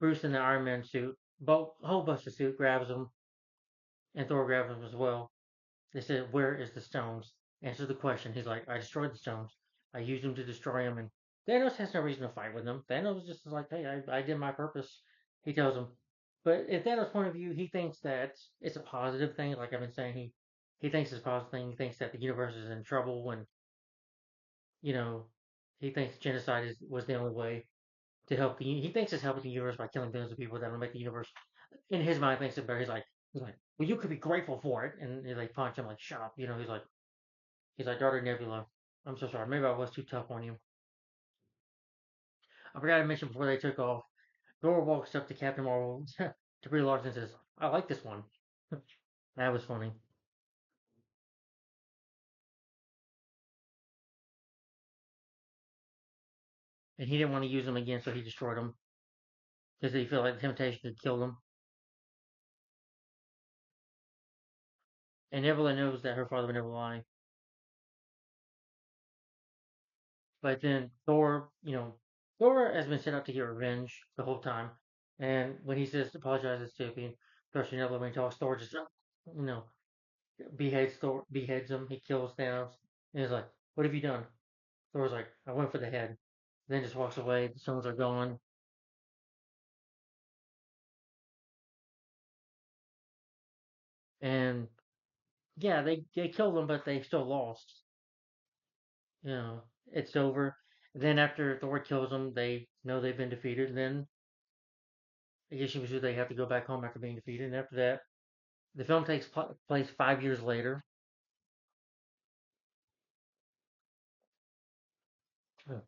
Bruce in the Iron Man suit, whole bunch of suit grabs him, and Thor grabs him as well. They said, "Where is the stones?" Answer the question. He's like, "I destroyed the stones. I used them to destroy them." And Thanos has no reason to fight with them. Thanos just is like, "Hey, I did my purpose." He tells him. But in Thanos' point of view, he thinks that it's a positive thing. Like I've been saying, he thinks it's a positive thing. He thinks that the universe is in trouble, and you know, he thinks genocide was the only way to help the. He thinks it's helping the universe by killing billions of people that will make the universe. In his mind, thinks it better. He's like, well, you could be grateful for it, and they like punch him like, shut up. He's like, daughter Nebula. I'm so sorry. Maybe I was too tough on you. I forgot to mention before they took off. Thor walks up to Captain Marvel to Brie Larson and says, "I like this one." That was funny. And he didn't want to use them again, so he destroyed them because he felt like the temptation could kill them. And Nebula knows that her father would never lie. But then Thor, Thor has been sent out to get revenge the whole time. And when he says apologizes to Tippy, Thorstein Neville when he talks, Thor just, you know, beheads him. He kills Thanos. And he's like, "What have you done?" Thor's like, "I went for the head." Then just walks away. The stones are gone. And yeah, they killed him, but they still lost. You know, it's over. Then after Thor kills them, they know they've been defeated. And then I guess you could say they have to go back home after being defeated. And after that, the film takes place 5 years later. Uh,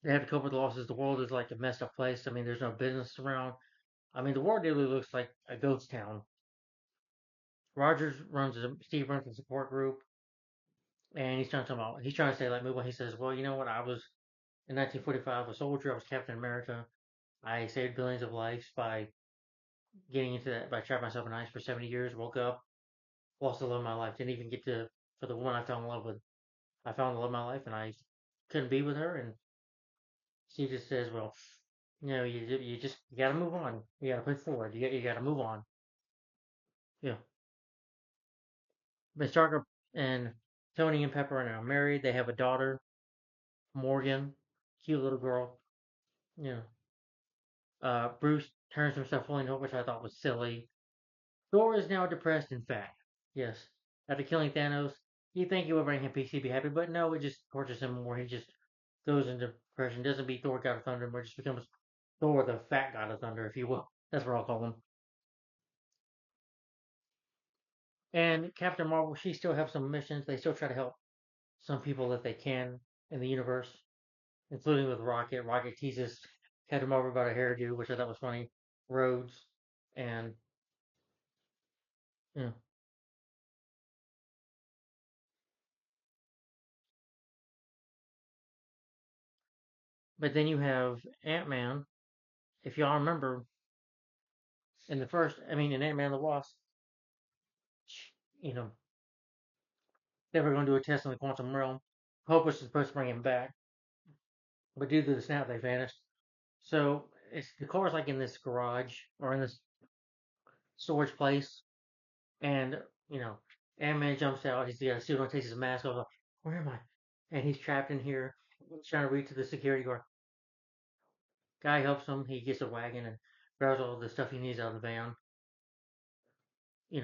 They have to cope with the losses. The world is like a messed up place. I mean, there's no business around. I mean, the world really looks like a ghost town. Steve runs a support group, and he's trying to say like, move on. He says, well, you know what? I was in 1945 a soldier. I was Captain America. I saved billions of lives by getting into that by trapping myself in ice for 70 years. Woke up, lost the love of my life. Didn't even get to for the woman I fell in love with. I found the love of my life, and I couldn't be with her. And she just says, well, you gotta move on. You gotta push forward. You gotta move on. Yeah. Miss Starker and Tony and Pepper are now married. They have a daughter, Morgan, cute little girl. You know, Bruce turns himself fully into, which I thought was silly. Thor is now depressed and fat. Yes. After killing Thanos, you think it would bring him peace, he'd be happy, but no, it just tortures him more. He just goes into depression. Doesn't beat Thor God of Thunder, but just becomes Thor the fat God of Thunder, if you will. That's what I'll call him. And Captain Marvel, she still has some missions. They still try to help some people if they can in the universe, including with Rocket. Rocket teases Captain Marvel about a hairdo, which I thought was funny. Rhodes, and you know, but then you have Ant Man. If y'all remember, in Ant Man the Wasp, you know, they were going to do a test in the quantum realm. Hope was supposed to bring him back, but due to the snap, they vanished. So it's the car's like in this garage or in this storage place, and you know, Ant Man jumps out. He's got a suit on, takes his mask off. Like, where am I? And he's trapped in here. He's trying to reach to the security guard. Guy helps him. He gets a wagon and grabs all the stuff he needs out of the van.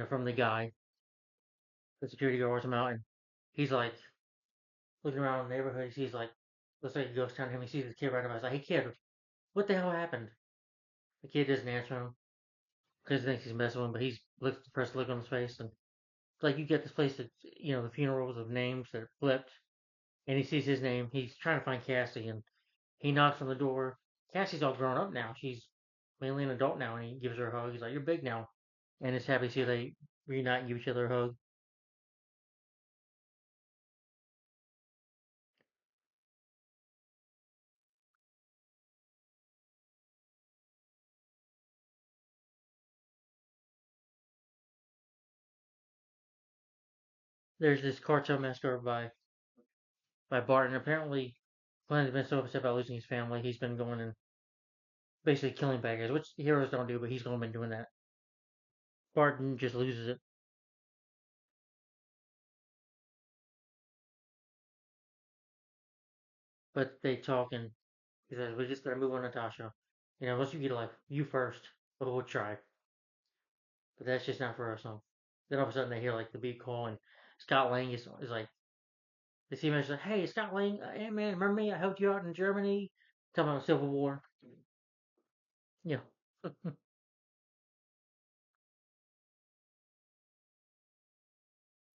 From the guy. The security guard wants him out, and he's like looking around the neighborhood. He sees like looks like a ghost town. Him. He sees this kid right about. He's like, "Hey kid, what the hell happened?" The kid doesn't answer him because he thinks he's messing with him, but he's looks depressed look on his face, and it's like you get this place that the funerals of names that are flipped, and he sees his name. He's trying to find Cassie, and he knocks on the door. Cassie's all grown up now. She's mainly an adult now, and he gives her a hug. He's like, "You're big now," and it's happy to see they reunite and give each other a hug. There's this cartel massacre by Bart, and apparently Glenn's been so upset about losing his family, he's been going and basically killing bad guys, which heroes don't do, but he's going to been doing that. Barton just loses it, but they talk and he says, "We just gotta move on, Natasha. Once you get a life, you first, but we'll try." But that's just not for us, huh? Then all of a sudden they hear like the beat call, and Scott Lang is like, they see him and like, "Hey, Scott Lang, hey man, remember me? I helped you out in Germany." Talking about Civil War. Yeah.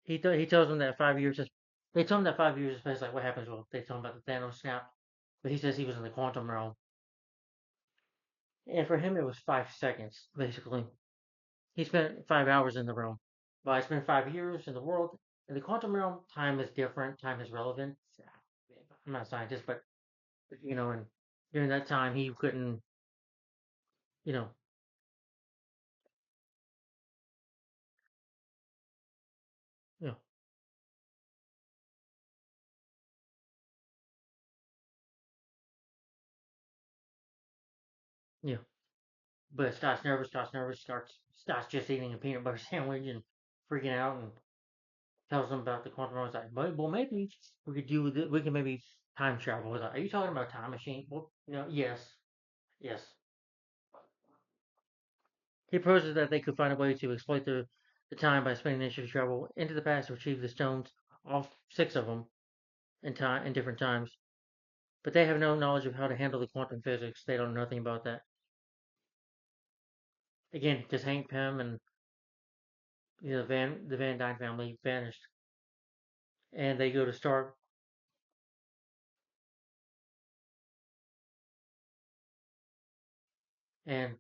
He tells them that 5 years is. They tell him that 5 years is basically like what happens. Well, they tell him about the Thanos snap, but he says he was in the quantum realm, and for him it was 5 seconds basically. He spent 5 hours in the realm. But I spent 5 years in the world. In the quantum realm, time is different. Time is relevant. I'm not a scientist, but and during that time he couldn't, you know, you know, Yeah. But Scott's nervous, starts just eating a peanut butter sandwich and freaking out and tells him about the quantum realm. He's like, well, maybe we could do this. We can maybe time travel. He's like, are you talking about time machine? Well, yes, yes. He proposes that they could find a way to exploit the time by spending initiative to travel into the past to retrieve the stones, all six of them, in different times. But they have no knowledge of how to handle the quantum physics. They don't know nothing about that. Again, just Hank Pym and the Van Dyne family vanished, and they go to start. And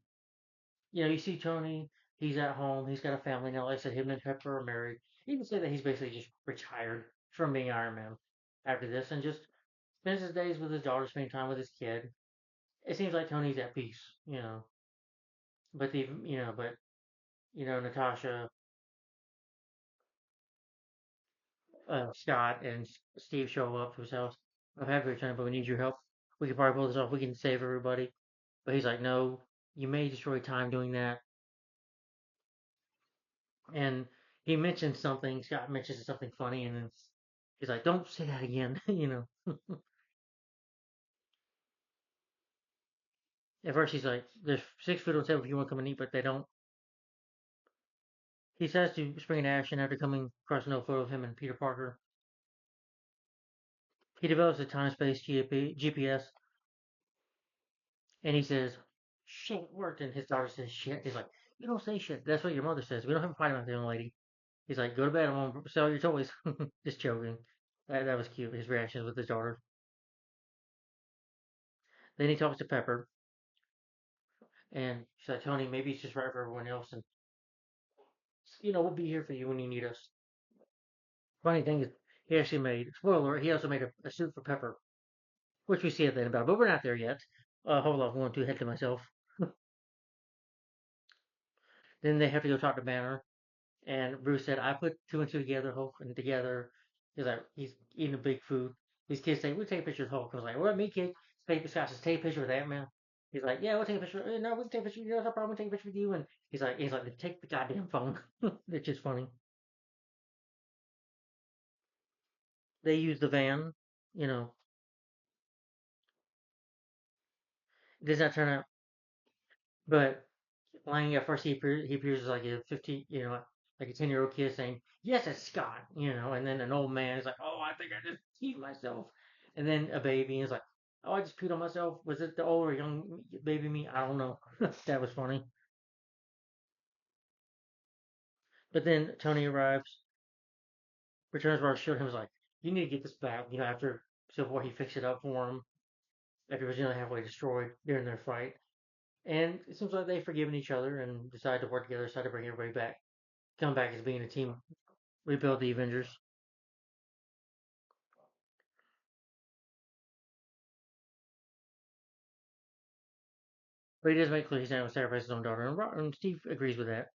you see Tony. He's at home. He's got a family now. Like I said, him and Pepper are married. You can say that he's basically just retired from being Iron Man after this, and just spends his days with his daughter, spending time with his kid. It seems like Tony's at peace. But Natasha, Scott, and Steve show up to his house. I'm happy to return, but we need your help. We can probably pull this off. We can save everybody. But he's like, no, you may destroy time doing that. And he mentions something. Scott mentions something funny, and then he's like, don't say that again. At first, he's like, there's 6 food on the table if you want to come and eat, but they don't. He says to spring into action after coming across no photo of him and Peter Parker. He develops a time space GPS, and he says, shit, it worked. And his daughter says, shit. He's like, you don't say shit. That's what your mother says. We don't have a fight about the young lady. He's like, go to bed. I'm going to sell your toys. Just joking. That was cute. His reactions with his daughter. Then he talks to Pepper, and she's like, Tony, maybe it's just right for everyone else. And, we'll be here for you when you need us. Funny thing is, spoiler alert, he also made a suit for Pepper, which we see at the end about, but we're not there yet. Hold on, going too ahead to myself. Then they have to go talk to Banner. And Bruce said, I put two and two together, Hulk, and together. He's like, he's eating a big food. These kids say, we'll take a picture of Hulk. I was like, what, me, kid? Paper Scott says, take a picture with Ant-Man. He's like, yeah, we'll take a picture. No, we can take a picture. No problem. We'll take a picture with you. And he's like, take the goddamn phone. It's just funny. They use the van. You know, it does not turn out, but Lang at first he appears as like a 15, like a 10-year-old kid saying, "Yes, it's Scott," and then an old man is like, "Oh, I think I just peed myself," and then a baby is like, "Oh, I just peed on myself." Was it the old or young baby me? I don't know. That was funny. But then Tony arrives, returns where I showed him, was like, "You need to get this back." After Civil War, he fixed it up for him after it was halfway destroyed during their fight. And it seems like they've forgiven each other and decided to work together, decided to bring everybody back, come back as being a team, rebuild the Avengers. But he does make clear he's not going to sacrifice his own daughter, and Steve agrees with that.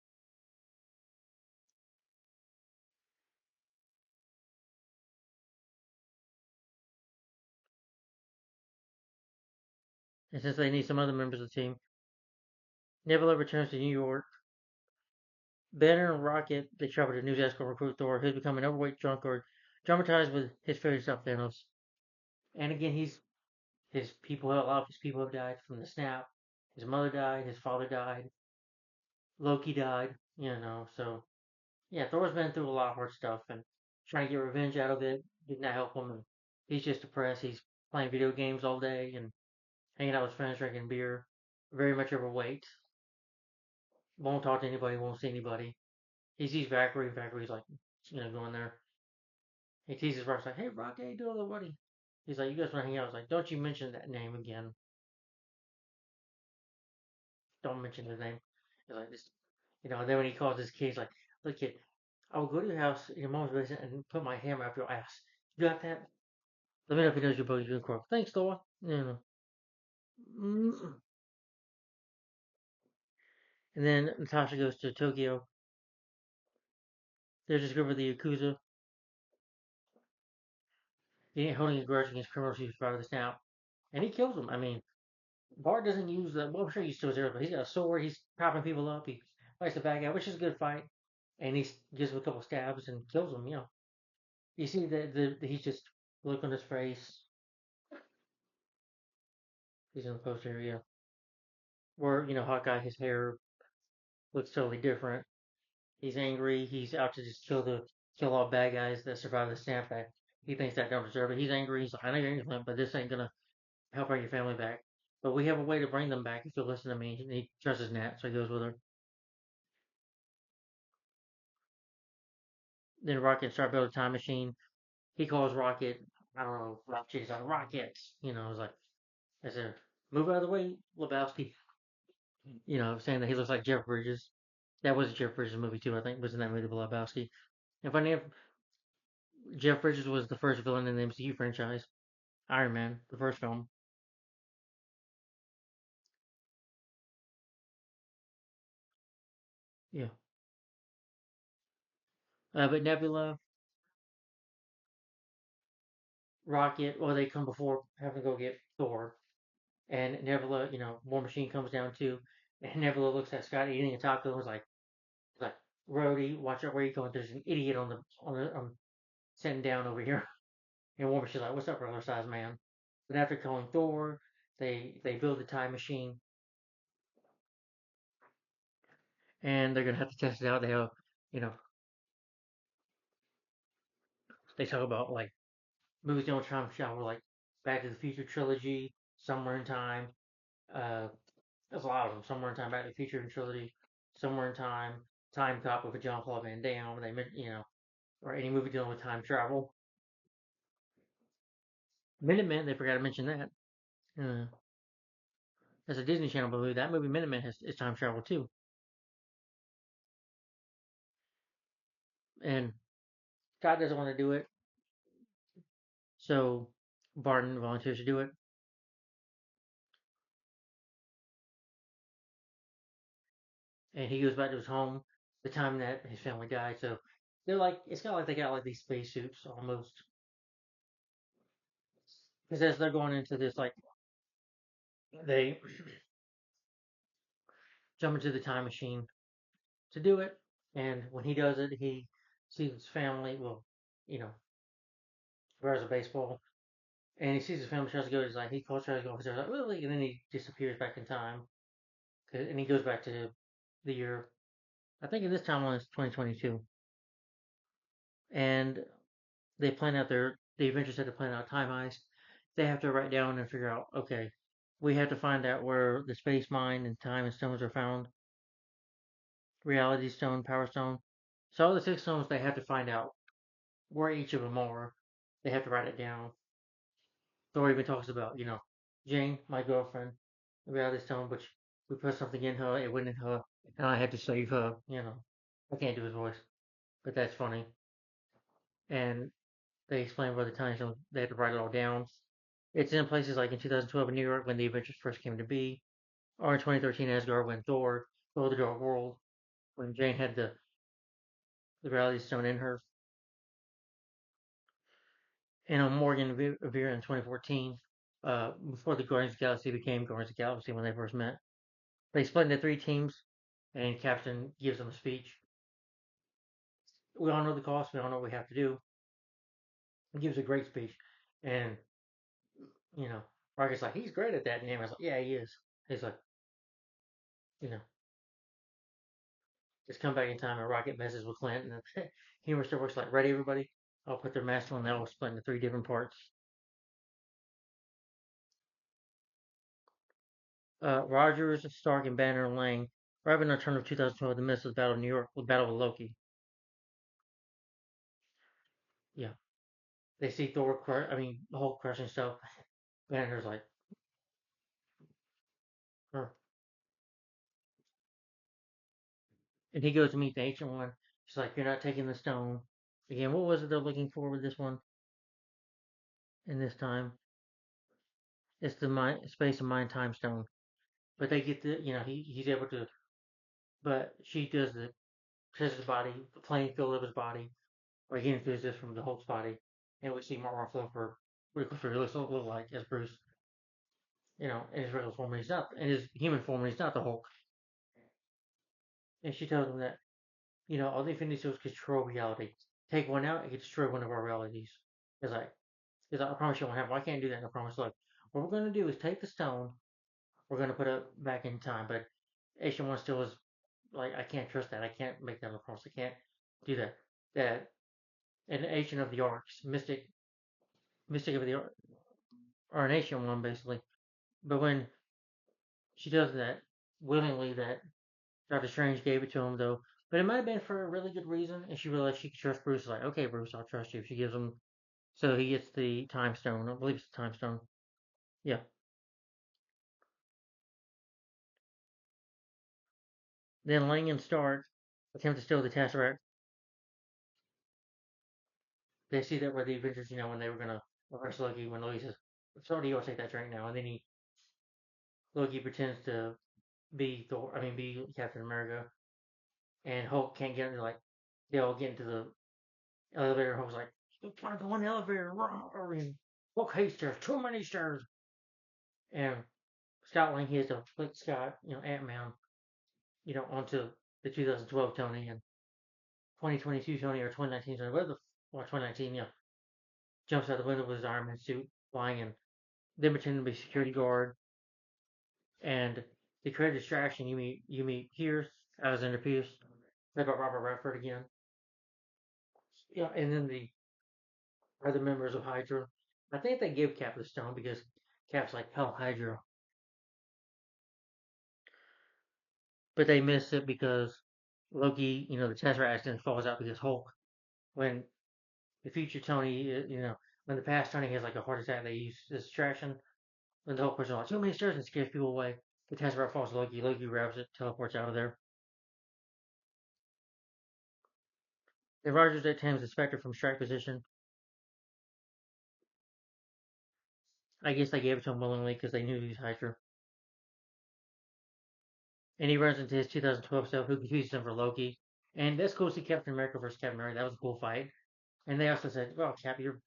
And since they need some other members of the team, Nebula returns to New York. Banner and Rocket they travel to New Zealand to recruit Thor, who's become an overweight drunkard, traumatized with his failure self Thanos. And again, his people, a lot of his people have died from the snap. His mother died, his father died, Loki died. So yeah, Thor's been through a lot of hard stuff and trying to get revenge out of it did not help him. And he's just depressed. He's playing video games all day and hanging out with friends, drinking beer. Very much overweight. Won't talk to anybody. Won't see anybody. He sees Valkyrie. Valkyrie's like, going there. He teases Rock like, "Hey, Rock, how you doing, little buddy?" He's like, "You guys want to hang out?" I was like, "Don't you mention that name again? Don't mention his name." He's like, "This," And then when he calls his kid, he's like, "Look, kid, I will go to your house in your mom's basement and put my hammer up your ass. You got that? Let me know if he knows your buddy's doing crap. Thanks, Thor." And then Natasha goes to Tokyo. They discover the Yakuza. He ain't holding a grudge against criminals who survived the snap. And he kills them. I mean, Bart doesn't use the. Well, I'm sure he still zero, but he's got a sword. He's chopping people up. He fights the bad guy, which is a good fight. And he gives him a couple stabs and kills him. You see the he's just look on his face. He's in the poster area where Hawkeye, his hair looks totally different. He's angry. He's out to just kill all bad guys that survive the snap back. He thinks that don't deserve it. He's angry. He's like, I know you're angry, but this ain't gonna help bring your family back. But we have a way to bring them back if you listen to me. And he trusts his Nat, so he goes with her. Then Rocket start building a time machine. He calls Rocket, I don't know, Rocket. He's like, Rocket. It's like, I said, move out of the way, Lebowski. Saying that he looks like Jeff Bridges. That was a Jeff Bridges movie too, I think, was in that movie, The Lebowski. And funny enough, Jeff Bridges was the first villain in the MCU franchise. Iron Man, the first film. Yeah. But Nebula, Rocket, well, they come before having to go get Thor. And Nebula, War Machine comes down too. And Nebula looks at Scott eating a taco and was like, Rhodey, watch out where you're going. There's an idiot on sitting down over here. And War Machine's like, what's up, brother size man? But after killing Thor, they build a time machine and they're gonna have to test it out. They have, you know, they talk about like movies don't time travel, like Back to the Future trilogy, Somewhere in Time. Uh, there's a lot of them. Somewhere in Time, Back to the Future trilogy, Somewhere in Time, Time Cop with a John Claude Van Damme. Or any movie dealing with time travel. Minutemen, they forgot to mention that. Uh, that's a Disney Channel movie. That movie Minutemen is time travel too. And Scott doesn't want to do it, so Barton volunteers to do it. And he goes back to his home the time that his family died. So they're like, it's kind of like they got like these spacesuits almost. Because as they're going into this, like, they jump into the time machine to do it. And when he does it, he sees his family. Well, you know, wears a baseball. And he sees his family tries to go. He's like, he calls, tries to go. He's like, really? And then he disappears back in time. And he goes back to the year. I think in this timeline it's 2022. And they plan out the Avengers had to plan out time heist. They have to write down and figure out, okay, we have to find out where the space mine and time and stones are found. Reality stone, power stone. So all the six stones they have to find out where each of them are. They have to write it down. Thor even talks about, Jane, my girlfriend, the reality stone, which we put something in her, it went in her, and I had to save her. I can't do his voice, but that's funny. And they explain where the time zone, they had to write it all down. It's in places like in 2012 in New York when the Avengers first came to be, or in 2013 Asgard when Thor, Thor the Dark World, when Jane had the reality stone in her, and on Morgan Vera in 2014, before the Guardians of the Galaxy became Guardians of the Galaxy when they first met. They split into three teams, and Captain gives them a speech. We all know the cost, we all know what we have to do. He gives a great speech, and, you know, Rocket's like, he's great at that, and Ant-Man's like, yeah, he is. He's like, you know, just come back in time and Rocket messes with Clint and Humor still works like, ready everybody? I'll put their mask on, they'll split into three different parts. Rogers, Stark, and Banner and Lang arrive in the turn of 2012 the midst of the Battle of New York with Battle of Loki. Yeah. They see Thor, the Hulk crushing stuff. Banner's like, "Huh." And he goes to meet the Ancient One. She's like, you're not taking the stone. Again, what was it they're looking for with this one? In this time, it's the mind, space and mind time stone. But they get he's able to, but she does his body, the playing field of his body, or he infused this from the Hulk's body, and we see Mark Ruffalo for what he looks like as Bruce. in his regular form, and he's not in his human form, and he's not the Hulk. And she tells him that all the Infinity Stones control reality. Take one out, it can destroy one of our realities. It's like, I promise you won't have. Well, I can't do that. I promise. Look, what we're gonna do is take the stone. We're gonna put it back in time. But Asian one still is like, I can't trust that. I can't make that a promise. I can't do that. That an Asian of the arts, mystic of the art, or an Asian one basically. But when she does that willingly, that Doctor Strange gave it to him though. But it might have been for a really good reason, and she realized she could trust Bruce. Like, okay, Bruce, I'll trust you. She gives him, so he gets the time stone. I believe it's the time stone. Yeah. Then Lang and Stark attempt to steal the Tesseract. They see that where the Avengers, when they were gonna arrest Loki, when Loki says, "Sorry, you will take that drink now," and then Loki pretends to be Thor. I mean, be Captain America, and Hulk can't get into, like, they all get into the elevator. Hulk's like, "You can't go in the elevator!" And Hulk hates stairs. Too many stairs. And Scott Lang, he has to flick Scott, Ant Man, onto the 2012 Tony and 2022 Tony or 2019 Tony, whatever or 2019, yeah, jumps out the window with his Iron Man suit, flying, and then pretending to be a security guard. And to create a distraction, you meet Pierce, Alexander Pierce, played by Robert Redford again. Yeah, and then the other members of Hydra. I think they give Cap the stone because Cap's like, hell, Hydra. But they miss it because Loki, the Tesseract accident falls out because Hulk, when the future Tony, when the past Tony has like a heart attack, they use this distraction. When the Hulk person like, too many stairs and scares people away. The Tesseract falls to Loki. Loki grabs it, teleports out of there. Then Rogers at times the Spectre from strike position. I guess they gave it to him willingly because they knew he was Hydra. And he runs into his 2012 self, who confuses him for Loki. And that's cool to see Captain America versus Captain America. That was a cool fight. And they also said, "Well, Cap, your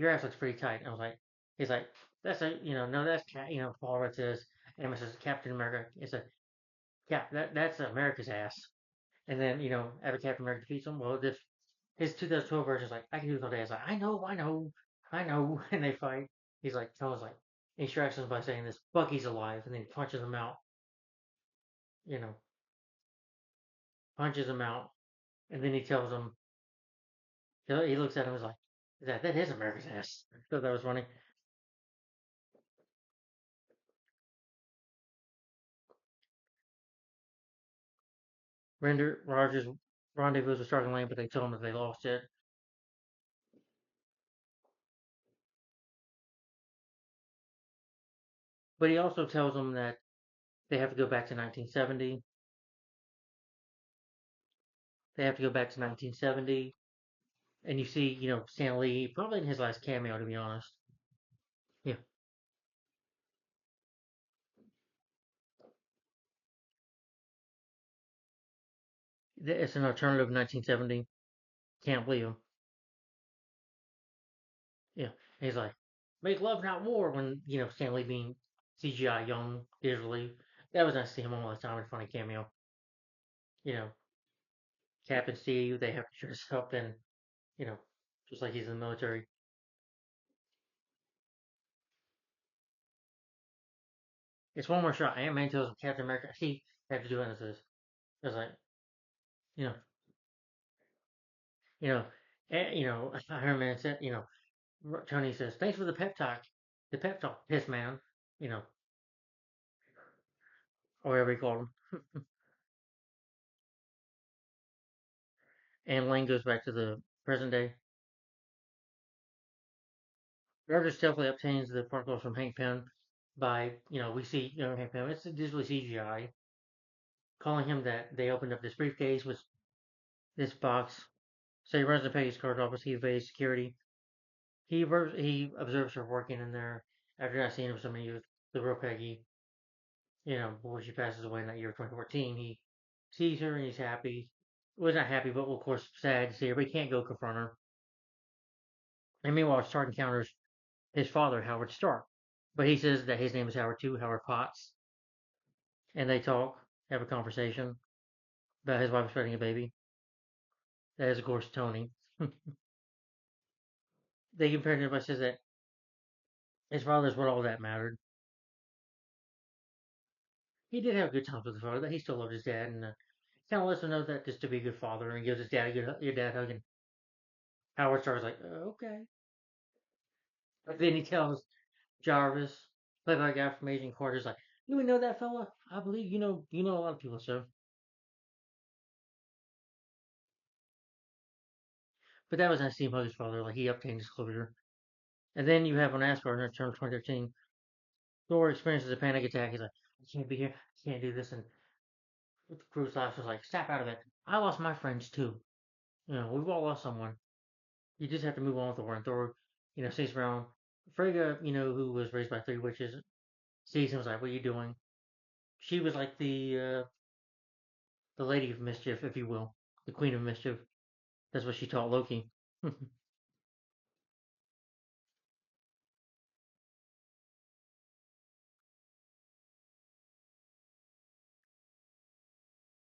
ass looks pretty tight." And I was like, "He's like, that's a no, that's Cap." Paul Rudd says, and it says Captain America. It's a Cap. That's America's ass. And then after Captain America defeats him, well, this his 2012 version is like, "I can do it all day." It's like, I know," and they fight. He's like, Tony's like, he distracts him by saying this, Bucky's alive, and then he punches him out. You know, punches him out, and then he tells him, he looks at him and is like, that is America's ass. I thought that was funny. Render Rogers rendezvous with Stark and Lane, but they told him that they lost it. But he also tells them that they have to go back to 1970. They have to go back to 1970. And you see, Stan Lee, probably in his last cameo, to be honest. Yeah. It's an alternative 1970. Can't believe him. Yeah. And he's like, make love, not war, when, Stan Lee being CGI young, digitally. That was nice to see him all the time in a funny cameo. You know, Cap and Steve, they have to dress up and, you know, just like he's in the military. It's one more shot. Ant Man tells Captain America, he have to do it. And says, it's like, you know, you know, Iron Man said, Tony says, thanks for the pep talk, piss man, you know, or whatever he called him. And Lane goes back to the present day. Rogers stealthily obtains the particles from Hank Pym by, we see, Hank Pym, it's digitally CGI, calling him that they opened up this briefcase with this box. So he runs to Peggy's card office, he evades security. He observes her working in there after not seeing her for so many years. The real Peggy, before she passes away in that year of 2014, he sees her and he's happy. Well, he's not happy, but of course sad to see her, but he can't go confront her. And meanwhile, Stark encounters his father, Howard Stark. But he says that his name is Howard too, Howard Potts, and they talk, have a conversation about his wife expecting a baby. That is, of course, Tony. They compare him by says that his father is what all that mattered. He did have good times with his father, that he still loved his dad, and kind of lets him know that just to be a good father, and gives his dad a good dad hug. And Howard starts like, okay. But then he tells Jarvis, played by a guy from Agent Carter's, like, you would know that fella? I believe you know a lot of people, sir. But that was nice to see him hug his father, like he obtained disclosure. And then you have on Asgard in term 2013, Thor experiences a panic attack. He's like, I can't be here, I can't do this. And Cruz laughs was like, snap out of it. I lost my friends too. We've all lost someone. You just have to move on with Thor. And Thor, stays around. Frigga, who was raised by three witches, sees him, was like, what are you doing? She was like the Lady of Mischief, if you will, the Queen of Mischief. That's what she taught Loki.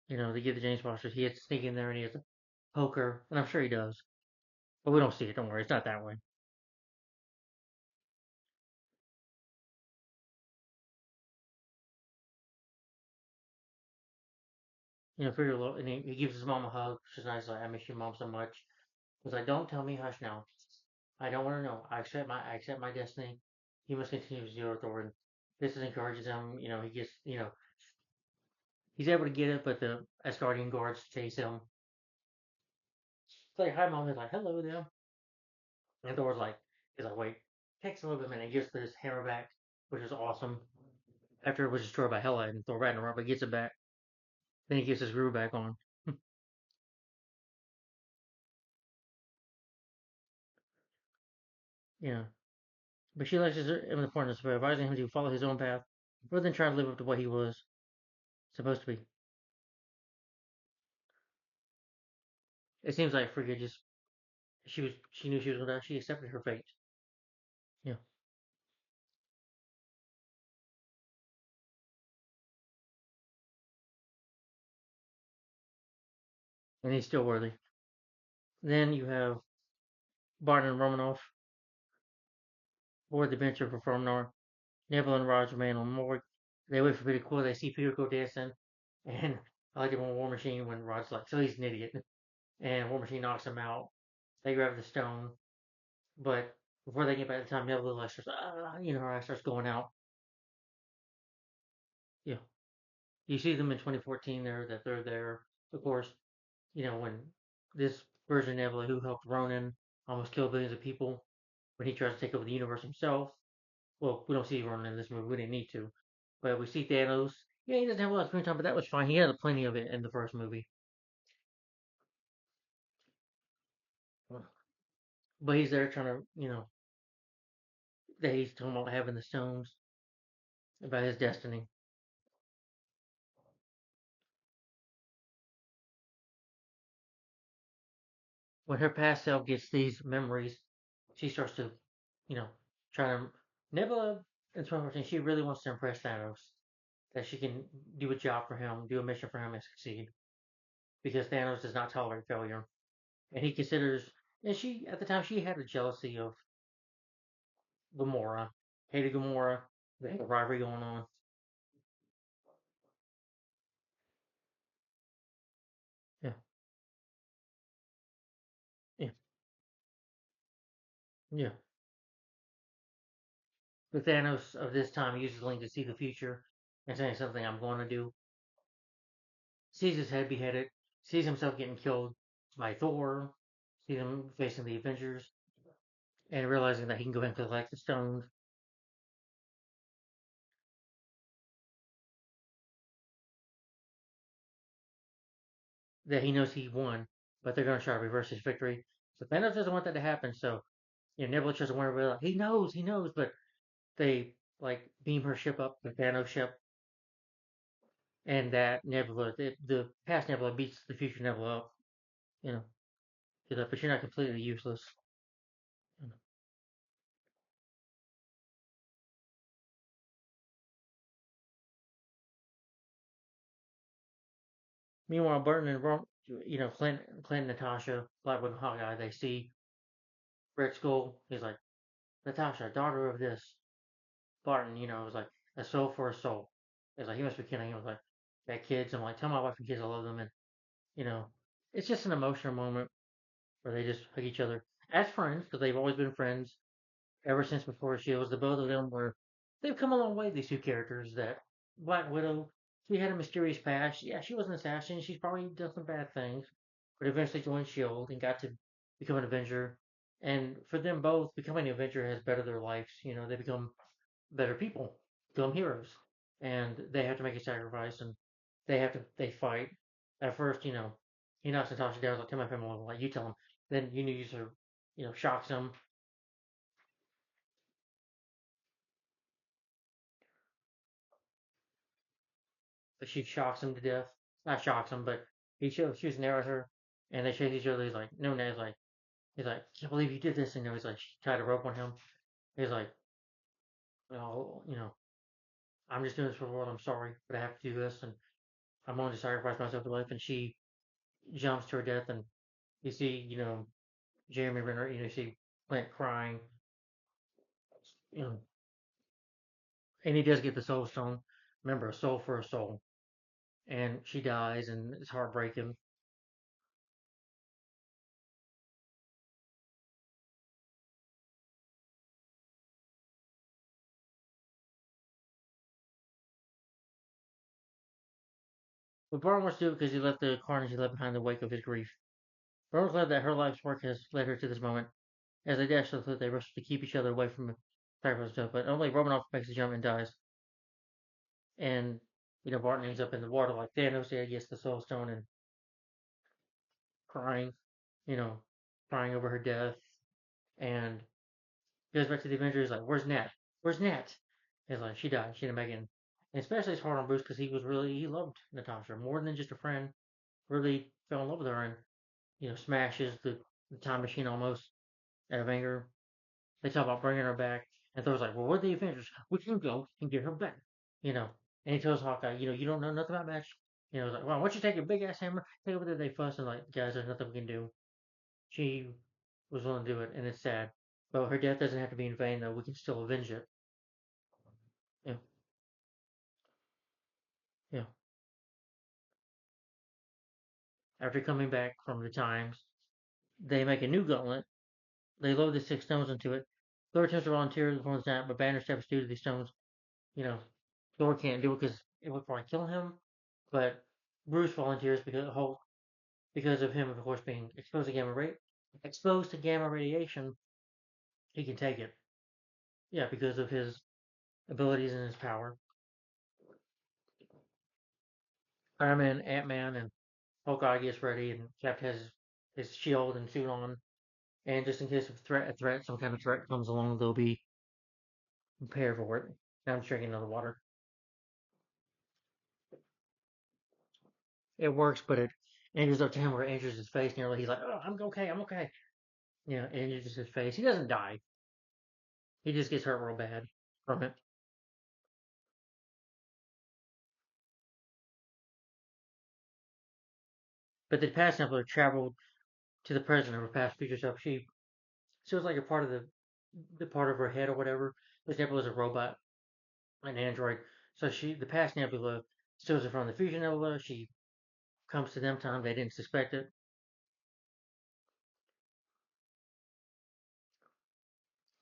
They get the James Foster. He has to sneak in there and he has to poke her, and I'm sure he does. But we don't see it. Don't worry, it's not that way. Figure a little, and he gives his mom a hug. She's nice. Like, I miss your mom so much. He's like, don't tell me, hush now. I don't want to know. I accept my destiny. He must continue his zero authority. This encourages him. He gets, he's able to get it, but the Asgardian guards chase him. It's like, hi, mom. He's like, hello there. And Thor's like, he's like, wait. Takes a little bit of a minute. He gets this hammer back, which is awesome. After it was destroyed by Hela and Thor Ragnarok, but he gets it back. Then he gets his groove back on. Yeah. But she lectures him the importance of advising him to follow his own path rather than try to live up to what he was supposed to be. It seems like Frigga just she knew she was gonna die. She accepted her fate. Yeah. And he's still worthy. Then you have Bart and Romanoff board the adventure for Formnar. Nebula and Roger man on Morg. They wait for Peter cool. They see Peter go dancing. And I like it when War Machine when Rod's like, so he's an idiot. And War Machine knocks him out. They grab the stone. But before they get back to time, Nebula like starts, her eye starts going out. Yeah. You see them in 2014 there, that they're there. Of course, when this version of Nebula who helped Ronan almost kill billions of people when he tries to take over the universe himself. Well, we don't see Ronan in this movie. We didn't need to. But we see Thanos. Yeah, he doesn't have a lot of screen time, but that was fine. He had plenty of it in the first movie. But he's there trying to, that he's talking about having the stones, about his destiny. When her past self gets these memories, she starts to, you know, try to. Nebula, in 2014, she really wants to impress Thanos. That she can do a job for him, do a mission for him, and succeed. Because Thanos does not tolerate failure. And he considers. And she, at the time, she had a jealousy of Gamora. Hated Gamora. They had a rivalry going on. Yeah, yeah, yeah. The Thanos of this time uses Link to see the future and saying something I'm going to do. Sees his head beheaded, sees himself getting killed by Thor, sees him facing the Avengers, and realizing that he can go ahead and collect the stones, that he knows he won, but they're going to try to reverse his victory. So Thanos doesn't want that to happen, so Nebula tries to warn everybody, like, he knows, but they like beam her ship up, the Thanos ship, and that Nebula, the past Nebula beats the future Nebula up, you know, but you're not completely useless. Meanwhile, Burton and Clint, Natasha, Black Widow, Hawkeye, they see Red Skull. He's like, Natasha, daughter of this. Barton, was like, a soul for a soul. It's like, he must be kidding. He was like, got kids. I'm like, tell my wife and kids I love them. And, you know, it's just an emotional moment where they just hug each other as friends, because they've always been friends ever since before Shields. The both of them were, they've come a long way, these two characters. That Black Widow, she had a mysterious past. Yeah, she was an assassin. She's probably done some bad things, but eventually joined Shield and got to become an Avenger. And for them both, becoming an Avenger has bettered their lives. They become better people, become heroes, and they have to make a sacrifice, and they fight. At first, he knocks Natasha down. Like, tell my family, like you tell him. Then use her, shocks him, but she shocks him to death. Not shocks him, but shoots an arrow at her, and they chase each other. He's like, no, Ned's like, he's like, can't believe you did this. And he's like, she tied a rope on him. He's like, oh, I'm just doing this for the world. I'm sorry, but I have to do this, and I'm willing to sacrifice myself for life. And she jumps to her death, and you see, Jeremy Renner, you see Clint crying, you know, and he does get the Soul Stone. Remember, a soul for a soul, and she dies, and it's heartbreaking. But Barbara wants to do it because he left the carnage he left behind in the wake of his grief. Barbara's glad that her life's work has led her to this moment. As they dash to the cliff, they rush to keep each other away from the sacrifice stuff, but only Romanoff makes the jump and dies. And Barton ends up in the water like Thanos did, gets the Soul Stone and crying, you know, crying over her death, and goes back to the Avengers like, "Where's Nat? Where's Nat?" He's like, "She died. She didn't make it." And especially it's hard on Bruce because he loved Natasha more than just a friend. Really fell in love with her, and smashes the time machine almost out of anger. They talk about bringing her back, and Thor's like, "Well, we're the Avengers. We can go and get her back." You know, and he tells Hawkeye, "You don't know nothing about magic." He's like, "Well, why don't you take your big ass hammer, take over there?" They fuss and like, "Guys, there's nothing we can do." She was willing to do it, and it's sad. But her death doesn't have to be in vain, though. We can still avenge it. Yeah, yeah. After coming back from the times, they make a new gauntlet. They load the 6 stones into it. Thor attempts to volunteer before the time, but Banner steps due to these stones. You know, Thor can't do it because it would probably kill him. But Bruce volunteers because of him, of course, being exposed to gamma radiation. He can take it. Yeah, because of his abilities and his power. Iron Man, Ant Man, and Hawkeye gets ready, and Cap has his shield and suit on, and just in case of some kind of threat comes along, they'll be prepared for it. Now I'm drinking another water. It works, but it injures up to him where it injures his face nearly. He's like, "Oh, I'm okay, I'm okay." It injures his face. He doesn't die. He just gets hurt real bad from it. But the past Templar traveled to the present of her past future self. She was like a part of the part of her head or whatever. This Nebula is a robot, an android. So the past Nebula steals it from the future Nebula. She comes to them time they didn't suspect it.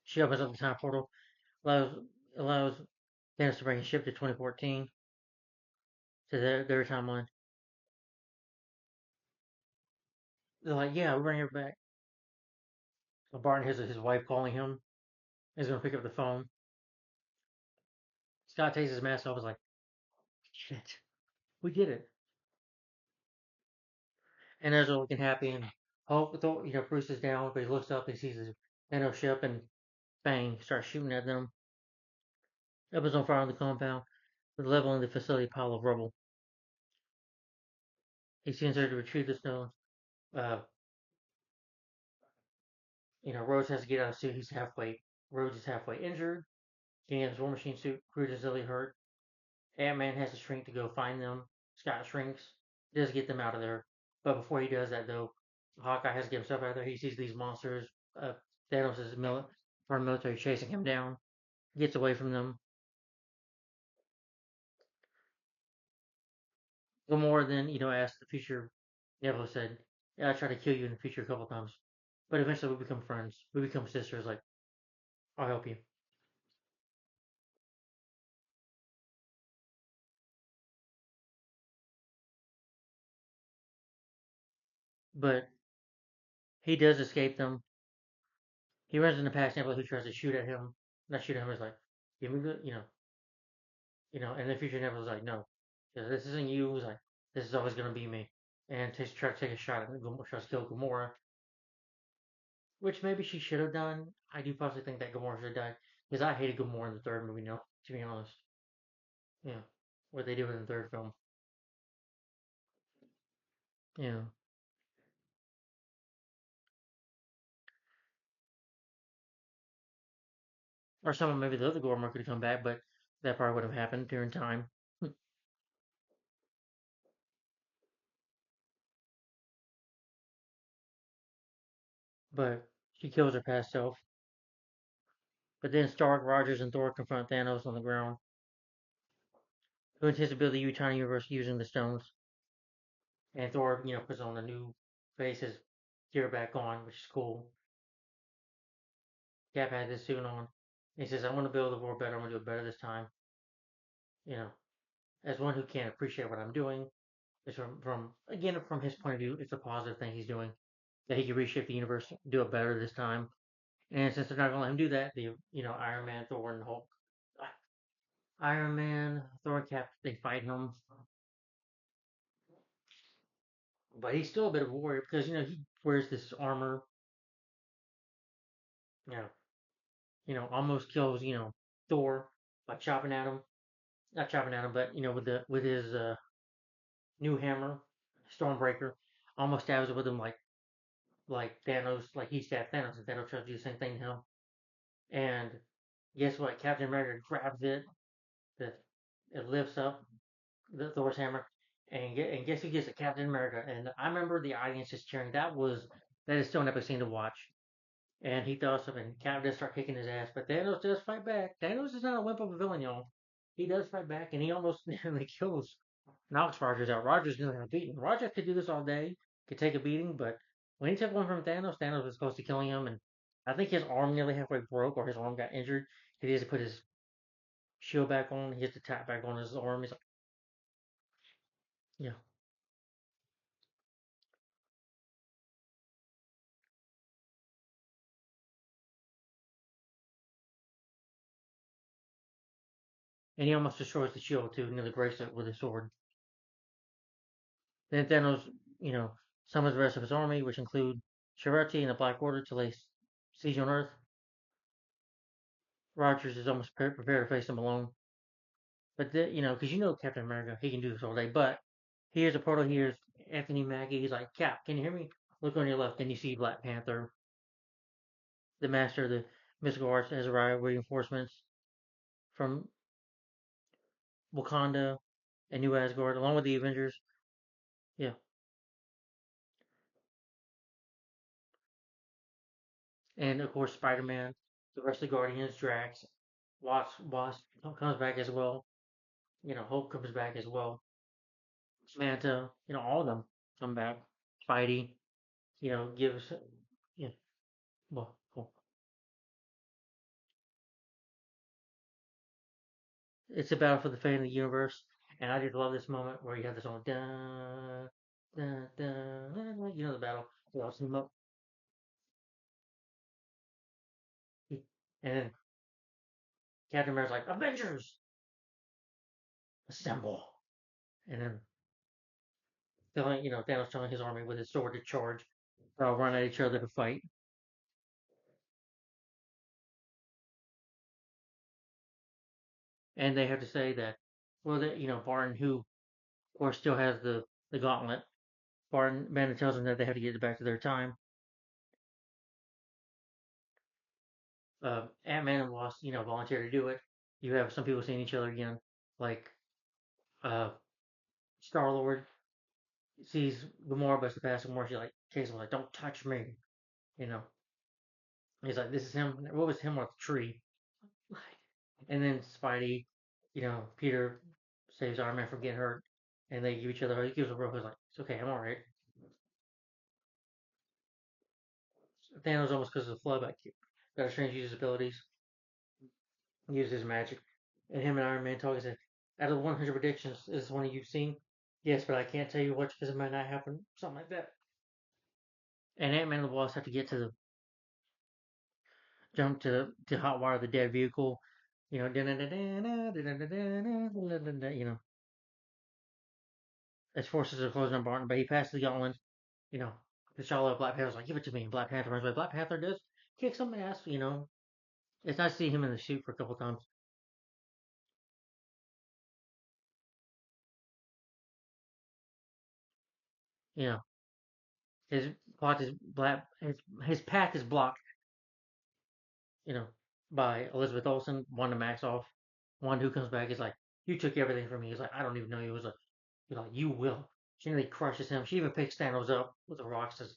She opens up the time portal, allows allows Thanos to bring his ship to 2014 to their timeline. They're like, "Yeah, we bring her back." So Barton has his wife calling him. He's gonna pick up the phone. Scott takes his mask off. Is like, "Shit, we did it." And Ezra looking happy, and Hulk, Bruce is down, but he looks up and sees his Thanos ship, and bang, starts shooting at them. Up is on fire on the compound, with leveling the facility pile of rubble. He sends her to retrieve the stones. Uh, Rhodes has to get out of the suit. Rhodes is halfway injured. Getting in his War Machine suit, Groot is really hurt. Ant-Man has to shrink to go find them. Scott shrinks. He does get them out of there. But before he does that, though, Hawkeye has to get himself out of there. He sees these monsters. Thanos is part of the military chasing him down. Gets away from them. Gamora then, asked the future. Nebula said, "Yeah, I tried to kill you in the future a couple times, but eventually we become friends. We become sisters. Like, I'll help you." But he does escape them. He runs into past Nebula, who tries to shoot at him. Not shoot at him. He's like, "Give me the, And the future Nebula's like, "No, this isn't you." He's like, "This is always gonna be me." And tries to take a shot at Gamora, tries to kill Gamora, which maybe she should have done. I do possibly think that Gamora should have died because I hated Gamora in the third movie. No, to be honest, yeah, what they do in the third film, yeah, or some of maybe the other Gamora could have come back, but that probably would have happened during time. But she kills her past self. But then Stark, Rogers, and Thor confront Thanos on the ground, who intends to build the Utah universe using the stones. And Thor, puts on a new face, his gear back on, which is cool. Cap had this suit on. He says, "I want to build the world better. I'm going to do it better this time." You know, as one who can't appreciate what I'm doing, it's from his point of view, it's a positive thing he's doing. That he can reshape the universe, do it better this time. And since they're not going to let him do that, Iron Man, Thor, and Hulk, Iron Man, Thor, and Cap, they fight him. But he's still a bit of a warrior because he wears this armor. You know, almost kills Thor by chopping at him. Not chopping at him, but with his new hammer, Stormbreaker, almost stabs it with him like Thanos, like he stabbed Thanos, and Thanos tries to do the same thing to him. And guess what? Captain America grabs it, the it lifts up the Thor's hammer, and guess who gets it? Captain America. And I remember the audience just cheering. That is still an epic scene to watch. And he throws him, and Cap does start kicking his ass, but Thanos does fight back. Thanos is not a wimp of a villain, y'all. He does fight back, and he almost nearly kills knocks Rogers out. Rogers nearly got beaten. Rogers could do this all day, could take a beating, but when he took one from Thanos, Thanos was close to killing him, and I think his arm nearly halfway broke, or his arm got injured. He has to put his shield back on. He has to tap back on his arm. He's like, yeah. And he almost destroys the shield too, nearly breaks it with his sword. Then Thanos, you know, summons the rest of his army, which include Shirati and the Black Order, to lay siege on Earth. Rogers is almost prepared to face them alone. But, because Captain America, he can do this all day. But here's a portal, here's Anthony Mackie. He's like, "Cap, can you hear me?" Look on your left, and you see Black Panther, the master of the mystical arts, has arrived, reinforcements from Wakanda and New Asgard, along with the Avengers. Yeah. And, of course, Spider Man, the rest of the Guardians, Drax, Wasp comes back as well. Hulk comes back as well. Manta, all of them come back. Spidey, gives, yeah, well, cool. It's a battle for the fate of the universe, and I just love this moment where you have this song, dun, dun, dun, dun, dun, the battle. They all team up, and then Captain America's like, "Avengers, assemble!" And then Thanos telling his army with his sword to charge. They'll run at each other to fight, and they have to say that, well, Barton, who of course still has the gauntlet. Barton Banner tells them that they have to get it back to their time. Ant-Man and Wasp, volunteer to do it. You have some people seeing each other again, like uh, Star-Lord. sees Gamora bust the past Gamora. She like chases him like, "Don't touch me," you know. He's like, "This is him. What was him with the tree?" And then Spidey, Peter saves Iron Man from getting hurt, and they give each other. He gives a real. He's like, "It's okay. I'm all right." Thanos almost because of the flood, but Doctor Strange uses his abilities, uses his magic, and him and Iron Man talk. He said, "Out of the 100 predictions, is this one you've seen?" Yes, but I can't tell you which because it might not happen. Something like that. And Ant-Man and the Wasp have to get to the jump to hotwire the dead vehicle. As forces are closing on Barton, but he passes the gauntlet. You know, T'Challa, Black Panther's like, "Give it to me," and Black Panther runs away. Black Panther does kick some ass. It's nice to see him in the suit for a couple times. You know, his plot is black. His path is blocked. You know, by Elizabeth Olsen, Wanda Maximoff. One who comes back is like, "You took everything from me." He's like, "I don't even know you." Was like, "You're like, you will." She nearly crushes him. She even picks Thanos up with the rocks. Says,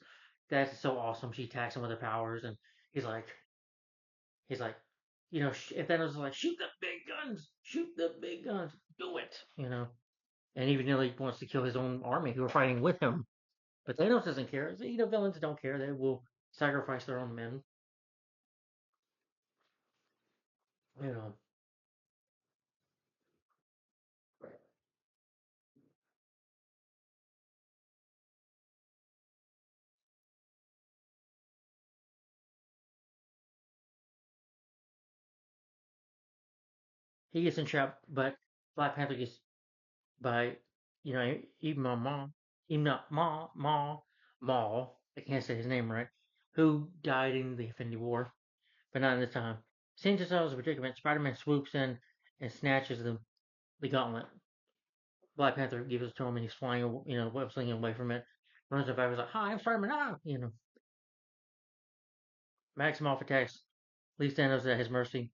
"That's so awesome." She attacks him with her powers, and he's like, he's like, if Thanos is like, "Shoot the big guns, shoot the big guns, do it," and even nearly wants to kill his own army who are fighting with him. But Thanos doesn't care. Villains don't care. They will sacrifice their own men. You know, he gets entrapped, but Black Panther gets by, even my mom, even not Maul. I can't say his name right. Who died in the Infinity War, but not in this time. Seeing themselves as a predicament, Spider-Man swoops in and snatches the gauntlet. Black Panther gives it to him, and he's flying, web slinging away from it. Runs back, he's like, "Hi, I'm Spider-Man now." Maximoff attacks, leaves Thanos at his mercy.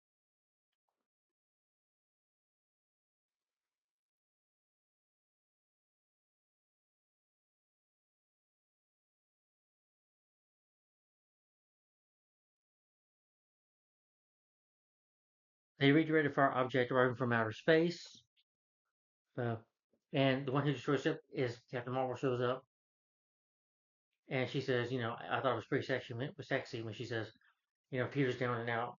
They redirect a fire object arriving from outer space. Uh, and the one who destroys it is Captain Marvel shows up, and she says, I thought it was pretty sexy when she says, Peter's down and out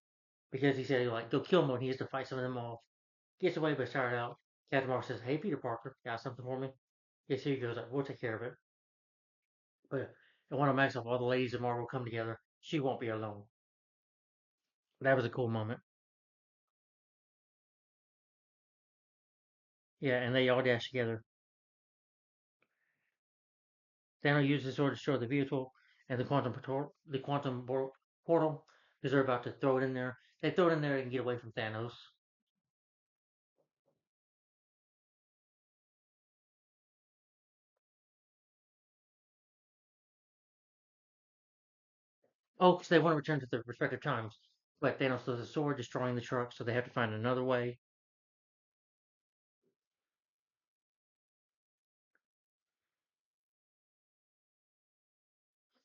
because he said like go kill him when he has to fight some of them off. Gets away but tired out. Captain Marvel says, "Hey Peter Parker, got something for me?" Yes, here he goes. Like, we'll take care of it. But I want to max off all the ladies of Marvel come together. She won't be alone. That was a cool moment. Yeah, and they all dash together. Thanos uses his sword to destroy the vehicle and the portal because they're about to throw it in there. They throw it in there and get away from Thanos. Oh, because they want to return to their respective times. But Thanos throws a sword, destroying the truck, so they have to find another way.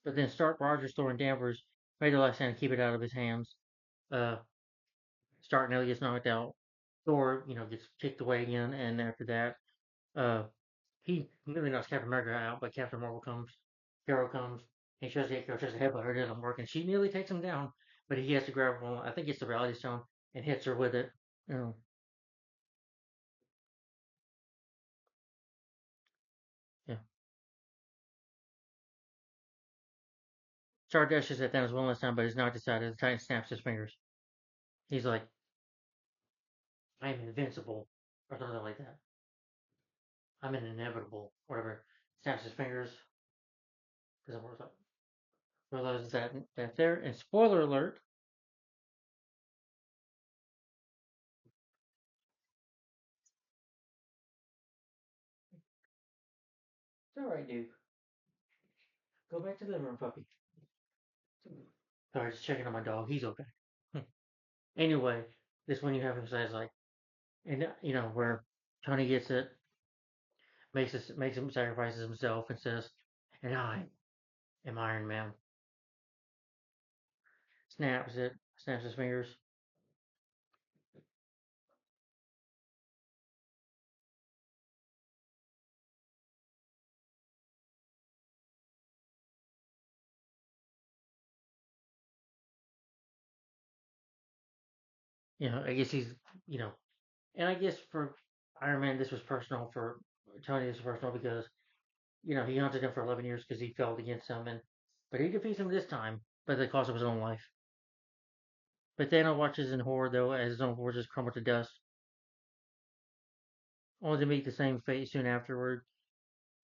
But then Stark, Rogers, Thor, and Danvers made their last stand to keep it out of his hands. Uh, Stark nearly gets knocked out. Thor, gets kicked away again, and after that, uh, he nearly knocks Captain America out, but Captain Marvel comes. Carol comes. He tries to hit Carol, tries to headbutt her, it doesn't work, and she nearly takes him down. But he has to grab one. I think it's the Reality Stone and hits her with it. You know, yeah. Stark dashes at Thanos one last time, but is not decided. The Titan snaps his fingers. He's like, "I am invincible," or something like that. "I'm an inevitable," whatever. Snaps his fingers because I'm like, realizes that there. And spoiler alert, it's all right, dude. Go back to the living room, puppy. Sorry, just checking on my dog. He's okay. Anyway, this one you have him says like, and where Tony gets it, makes him sacrifices himself and says, "And I am Iron Man." Snaps his fingers. I guess he's, you know, and I guess for Iron Man, this was personal. For Tony, this was personal because he hunted him for 11 years because he felt against him, but he defeats him this time, but at the cost of his own life. But Thanos watches in horror though as his own forces crumble to dust, only to meet the same fate soon afterward.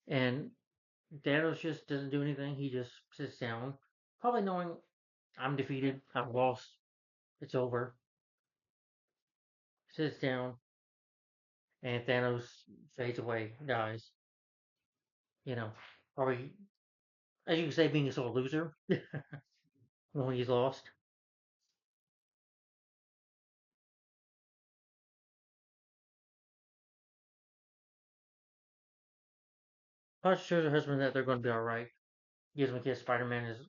And Thanos just doesn't do anything. He just sits down, probably knowing I'm defeated, I've lost, it's over. Sits down, and Thanos fades away, dies. You know, probably as you can say, being a sore loser when he's lost. Plus, shows her husband that they're going to be all right. Gives him a kiss. Spider Man is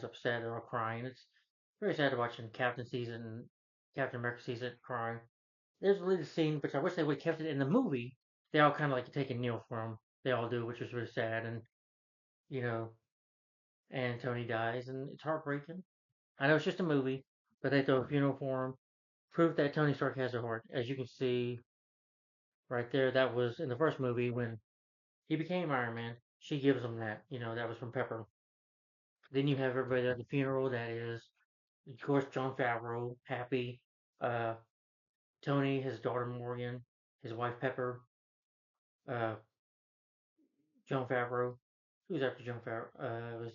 upset. They're all crying. It's very sad to watch. And Captain America sees it crying. There's really the scene, which I wish they would have kept it in the movie. They all kind of like take a kneel for him. They all do, which was really sad. And you know, and Tony dies, and it's heartbreaking. I know it's just a movie, but they throw a funeral for him. Proof that Tony Stark has a heart, as you can see right there. That was in the first movie when he became Iron Man. She gives him that. That was from Pepper. Then you have everybody at the funeral. That is, of course, John Favreau, Happy, uh, Tony, his daughter Morgan, his wife Pepper, uh, John Favreau. Who's after John Favreau? It was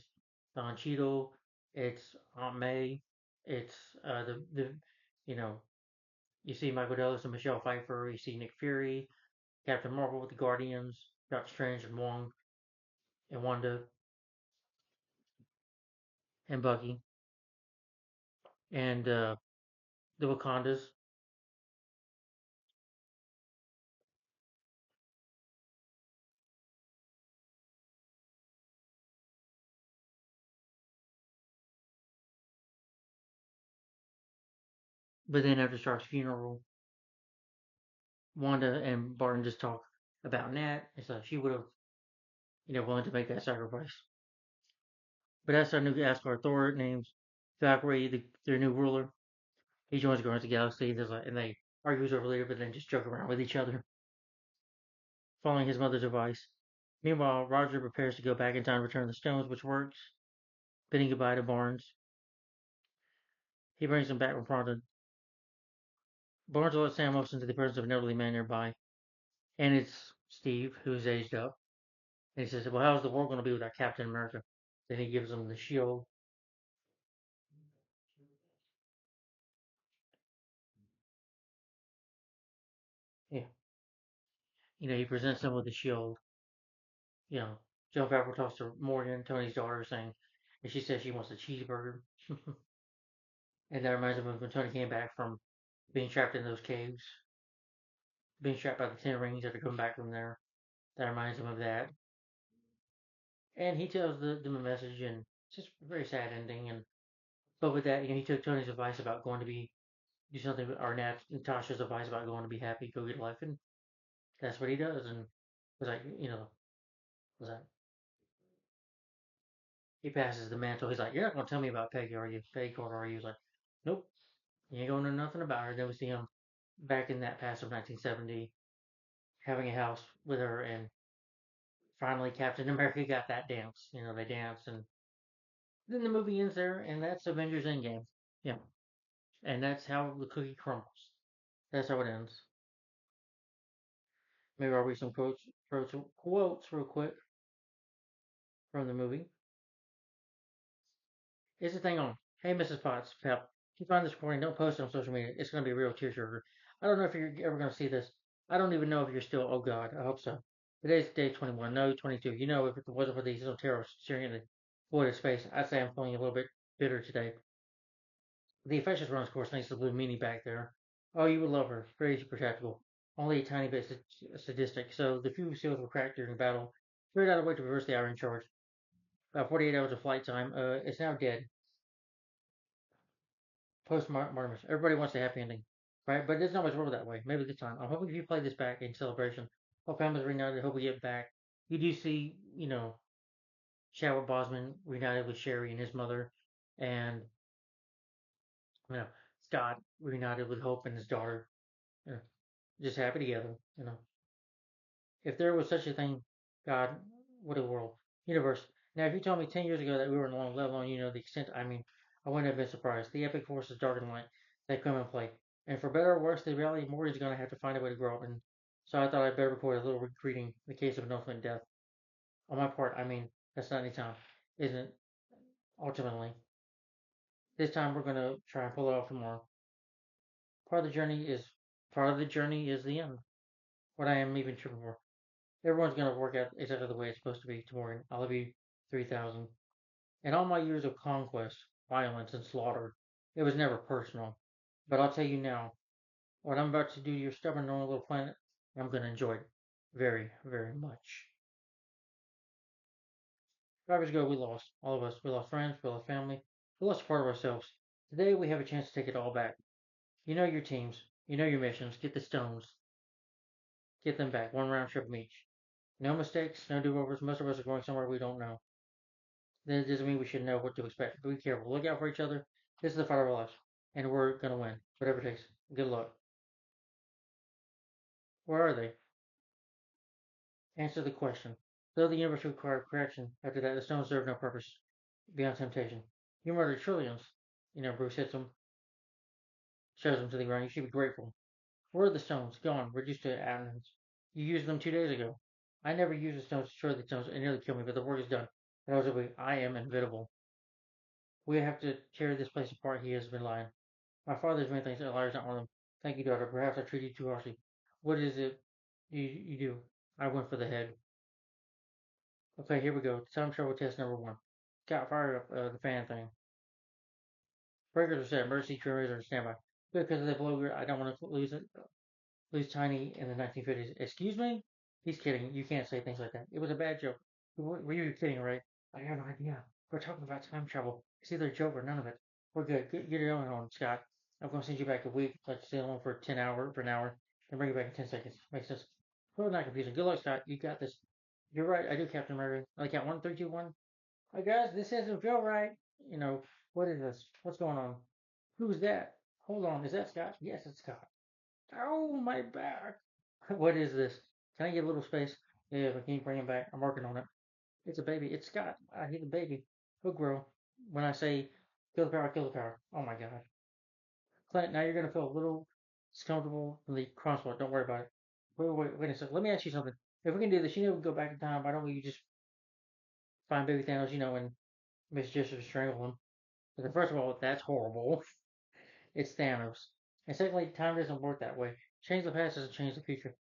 Don Cheadle. It's Aunt May. It's the you know you see Michael Douglas and Michelle Pfeiffer. You see Nick Fury, Captain Marvel with the Guardians, Doctor Strange and Wong and Wanda and Bucky and the Wakandas. But then after Stark's funeral, Wanda and Barton just talk about Nat. It's like she would have, willing to make that sacrifice. But as our new Asgard Thor names Valkyrie, their new ruler, he joins Guardians of the Galaxy. And they argue over later, but then just joke around with each other, following his mother's advice. Meanwhile, Roger prepares to go back in time to return the stones, which works. Bidding goodbye to Barnes, he brings them back from front. Barnes lets Samus into the presence of an elderly man nearby, and it's Steve, who's aged up. And he says, "Well, how's the world going to be without Captain America?" Then he gives him the shield. Yeah, he presents him with the shield. You know, Joe Favreau talks to Morgan, Tony's daughter, saying, and she says she wants a cheeseburger. And that reminds him of when Tony came back from being trapped in those caves, being trapped by the Ten Rings that are coming back from there. That reminds him of that. And he tells them a message, and it's just a very sad ending. And but with that, he took Tony's advice about going to be do something, or Natasha's advice about going to be happy, go get life, and that's what he does. And was like, was that he passes the mantle. He's like, "You're not gonna tell me about Peggy, are you? Peggy Carter, are you?" He's like, "Nope, you ain't gonna know nothing about her." Then we see him back in that past of 1970, having a house with her, and finally Captain America got that dance. They dance, and then the movie ends there, and that's Avengers Endgame. Yeah, and that's how the cookie crumbles. That's how it ends. Maybe I'll read some quotes real quick from the movie. Is the thing on? Hey, Mrs. Potts, pal. If you find this recording, don't post it on social media. It's going to be a real tearjerker. I don't know if you're ever going to see this. I don't even know if you're still. Oh God, I hope so. Today's day 21. No, 22. If it wasn't for these little terrorists staring in the void of space, I'd say I'm feeling a little bit bitter today. The infectious runs course thanks to the blue meanie back there. Oh, you would love her. Very protectable. only a tiny bit sadistic. So the few seals were cracked during the battle. Figured out a way to reverse the Iron Charge. About 48 hours of flight time. It's now dead. Post Martimus. Everybody wants a happy ending, right? But it doesn't always roll that way. Maybe this time. I'm hoping if you play this back in celebration, hope families reunited. Hope we get back. You do see, Chadwick Boseman reunited with Sherry and his mother, and you know Scott reunited with Hope and his daughter. You know, just happy together. If there was such a thing, God, what a world, universe. Now, if you told me 10 years ago that we were alone, let alone the extent, I mean, I wouldn't have been surprised. The epic forces dark and light that come and play, and for better or worse, the reality Morty's going to have to find a way to grow up. And so I thought I'd better record a little greeting in the case of an ultimate death. On my part, I mean, that's not any time, isn't it? Ultimately, this time we're going to try and pull it off tomorrow. Part of the journey is part of the journey is the end. What I am even tripping for. Everyone's gonna work out exactly the way it's supposed to be tomorrow. I love you, 3000. In all my years of conquest, violence, and slaughter, it was never personal. But I'll tell you now, what I'm about to do to your stubborn, lonely little planet, I'm gonna enjoy it very, very much. 5 years ago, we lost. All of us. We lost friends, we lost family, we lost a part of ourselves. Today, we have a chance to take it all back. You know your teams, you know your missions. Get the stones, get them back, one round trip each. No mistakes, no do-overs. Most of us are going somewhere we don't know. That doesn't mean we should know what to expect. Be careful. Look out for each other. This is the fight of our lives. And we're going to win. Whatever it takes. Good luck. Where are they? Answer the question. Though the universe required correction, after that the stones serve no purpose beyond temptation. You murdered trillions. Bruce hits him, shows him to the ground. You should be grateful. Where are the stones? Gone. Reduced to atoms. You used them 2 days ago. I never used the stones to destroy the stones. It nearly killed me, but the work is done. And I am invincible. We have to tear this place apart. He has been lying. My father's many things, and liars not one of them. Thank you, daughter. Perhaps I treated you too harshly. What is it you do? I went for the head. Okay, here we go. Time travel test number one. Got fired up the fan thing. Breakers are set. Emergency trimmers are standby. Because of the blow, I don't want to lose it. Lose Tiny in the 1950s. Excuse me? He's kidding. You can't say things like that. It was a bad joke. Were you kidding, right? I have no idea. We're talking about time travel. It's either a joke or none of it. We're good. Get your own home, Scott. I'm going to send you back a week. Let's stay alone for 10 hours, for an hour, and bring you back in 10 seconds. Makes sense. Totally not confusing. Good luck, Scott. You got this. You're right. I do, Captain America. I count 1, 3, 2, 1. Hi, guys. This doesn't feel right. You know, what is this? What's going on? Who's that? Hold on. Is that Scott? Yes, it's Scott. Oh, my back. What is this? Can I get a little space? Yeah, but can you bring him back? I'm working on it. It's a baby. It's Scott. I hate a baby. He'll grow. When I say kill the power, kill the power. Oh my god. Clint, now you're gonna feel a little discomfortable from the crosswalk. Don't worry about it. Wait a second. Let me ask you something. If we can do this, we can go back in time. Why don't we just find baby Thanos, and Miss Jester strangle him? Because first of all, that's horrible. It's Thanos. And secondly, time doesn't work that way. Change the past doesn't change the future.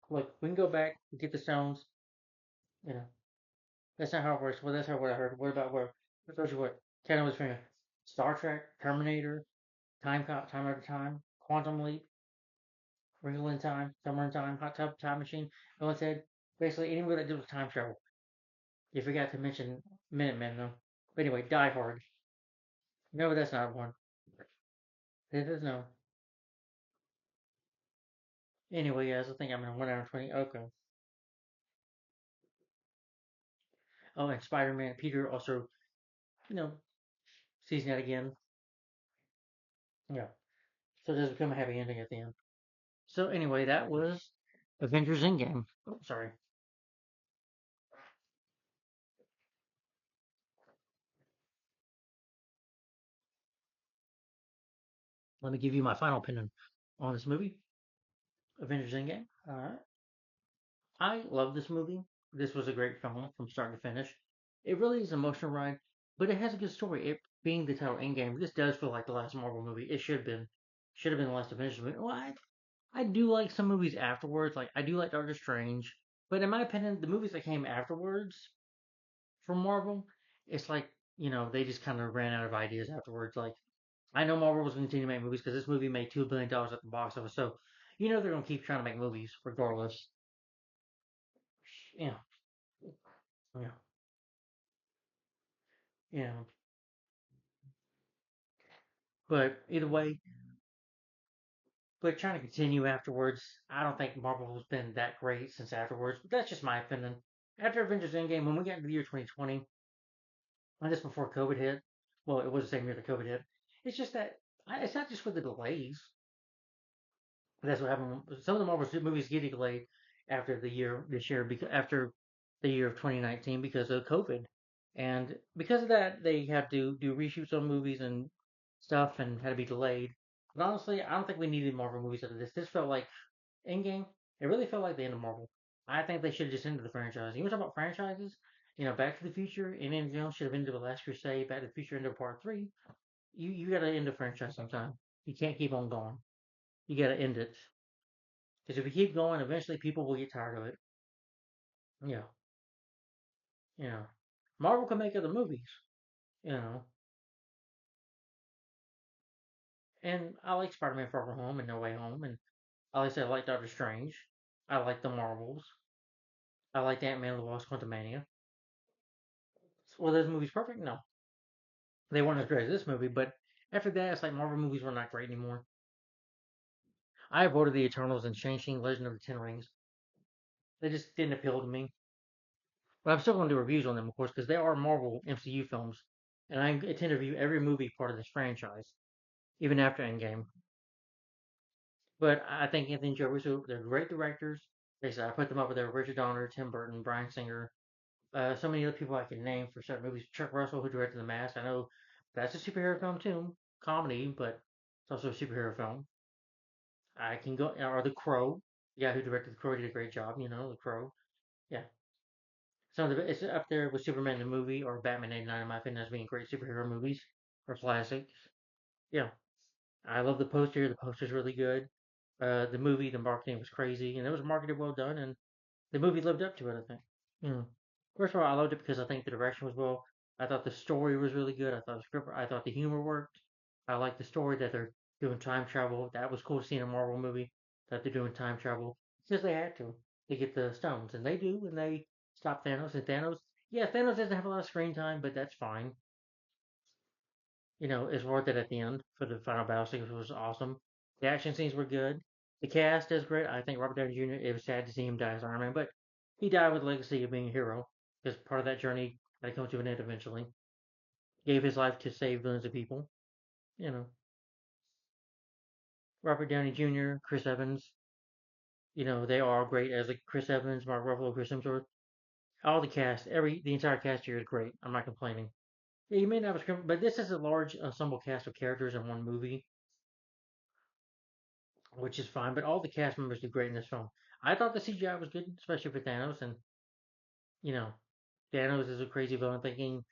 Look, we can go back, get the stones, you know, That's not how it works. Well, that's how what I heard. What about where? I told you what. Ken was from Star Trek, Terminator, Time Cop, Time After Time, Quantum Leap, Wrinkle in Time, Summer in Time, Hot Tub Time Machine. No one said basically any movie that deals with time travel. You forgot to mention Minutemen though. But anyway, Die Hard. No, that's not one. It is no. Anyway, yes, I think I'm in 1 hour 20. Okay. Oh, and Spider-Man. Peter also, you know, season that again. Yeah. So it does become a happy ending at the end. So anyway, that was Avengers Endgame. Oh, sorry. Let me give you my final opinion on this movie, Avengers Endgame. All right. I love this movie. This was a great film from start to finish. It really is an emotional ride, but it has a good story. It being the title Endgame, this does feel like the last Marvel movie. It should have been the last Avengers movie. Well, I do like some movies afterwards. Like I do like Doctor Strange, but in my opinion, the movies that came afterwards from Marvel, it's like they just kind of ran out of ideas afterwards. Like I know Marvel was going to continue to make movies because this movie made $2 billion at the box office. So, You know they're gonna keep trying to make movies regardless. Yeah, yeah, yeah. But either way, but trying to continue afterwards, I don't think Marvel's been that great since afterwards. But that's just my opinion. After Avengers Endgame, when we got into the year 2020, and just before COVID hit, well, it was the same year that COVID hit. It's just that it's not just for the delays. That's what happened. Some of the Marvel movies get delayed after the year this year because after the year of 2019 because of COVID, and because of that they had to do reshoots on movies and stuff and had to be delayed. But honestly, I don't think we needed Marvel movies after this. This felt like Endgame. It really felt like the end of Marvel. I think they should have just ended the franchise. You want to talk about franchises? Back to the Future, Indiana Jones should have ended with Last Crusade. Back to the Future ended Part 3. You got to end a franchise sometime. You can't keep on going. You got to end it. Because if we keep going, eventually people will get tired of it. Yeah, you know. Marvel can make other movies, you know. And I like Spider-Man Far From Home and No Way Home, and like I said, I like Doctor Strange. I like the Marvels. I like Ant-Man and the Wasp: Quantumania. Were those movies perfect? No, they weren't as great as this movie. But after that, it's like Marvel movies were not great anymore. I avoided the Eternals and Shang-Chi Legend of the Ten Rings. They just didn't appeal to me. But I'm still going to do reviews on them, of course, because they are Marvel MCU films, and I intend to review every movie part of this franchise, even after Endgame. But I think Anthony and Joe Russo, they're great directors. They said I put them up with their Richard Donner, Tim Burton, Bryan Singer, so many other people I can name for certain movies. Chuck Russell, who directed The Mask, I know that's a superhero film too, comedy, but it's also a superhero film. I can go, or The Crow, the guy who directed The Crow did a great job. The Crow. Yeah, some of the it's up there with Superman the movie or Batman '89 in my opinion as being great superhero movies or classics. Yeah, I love the poster. The poster's really good. The movie, the marketing was crazy, and it was marketed well done, and the movie lived up to it, I think. Hmm. First of all, I loved it because I think the direction was well. I thought the story was really good. I thought the script, I thought the humor worked. I liked the story that they're doing time travel. That was cool seeing a Marvel movie that they're doing time travel because they had to get the stones, and they do, and they stop Thanos. And Thanos, yeah, Thanos doesn't have a lot of screen time, but that's fine. It's worth it at the end for the final battle sequence was awesome. The action scenes were good. The cast is great. I think Robert Downey Jr. It was sad to see him die as Iron Man, but he died with the legacy of being a hero because part of that journey had to come to an end eventually. Gave his life to save billions of people. You know, Robert Downey Jr., Chris Evans. They are great as like Chris Evans, Mark Ruffalo, Chris Hemsworth. All the cast, the entire cast here is great. I'm not complaining. Yeah, you may not have a script, but this is a large ensemble cast of characters in one movie, which is fine. But all the cast members do great in this film. I thought the CGI was good, especially for Thanos. And you know, Thanos is a crazy villain, thinking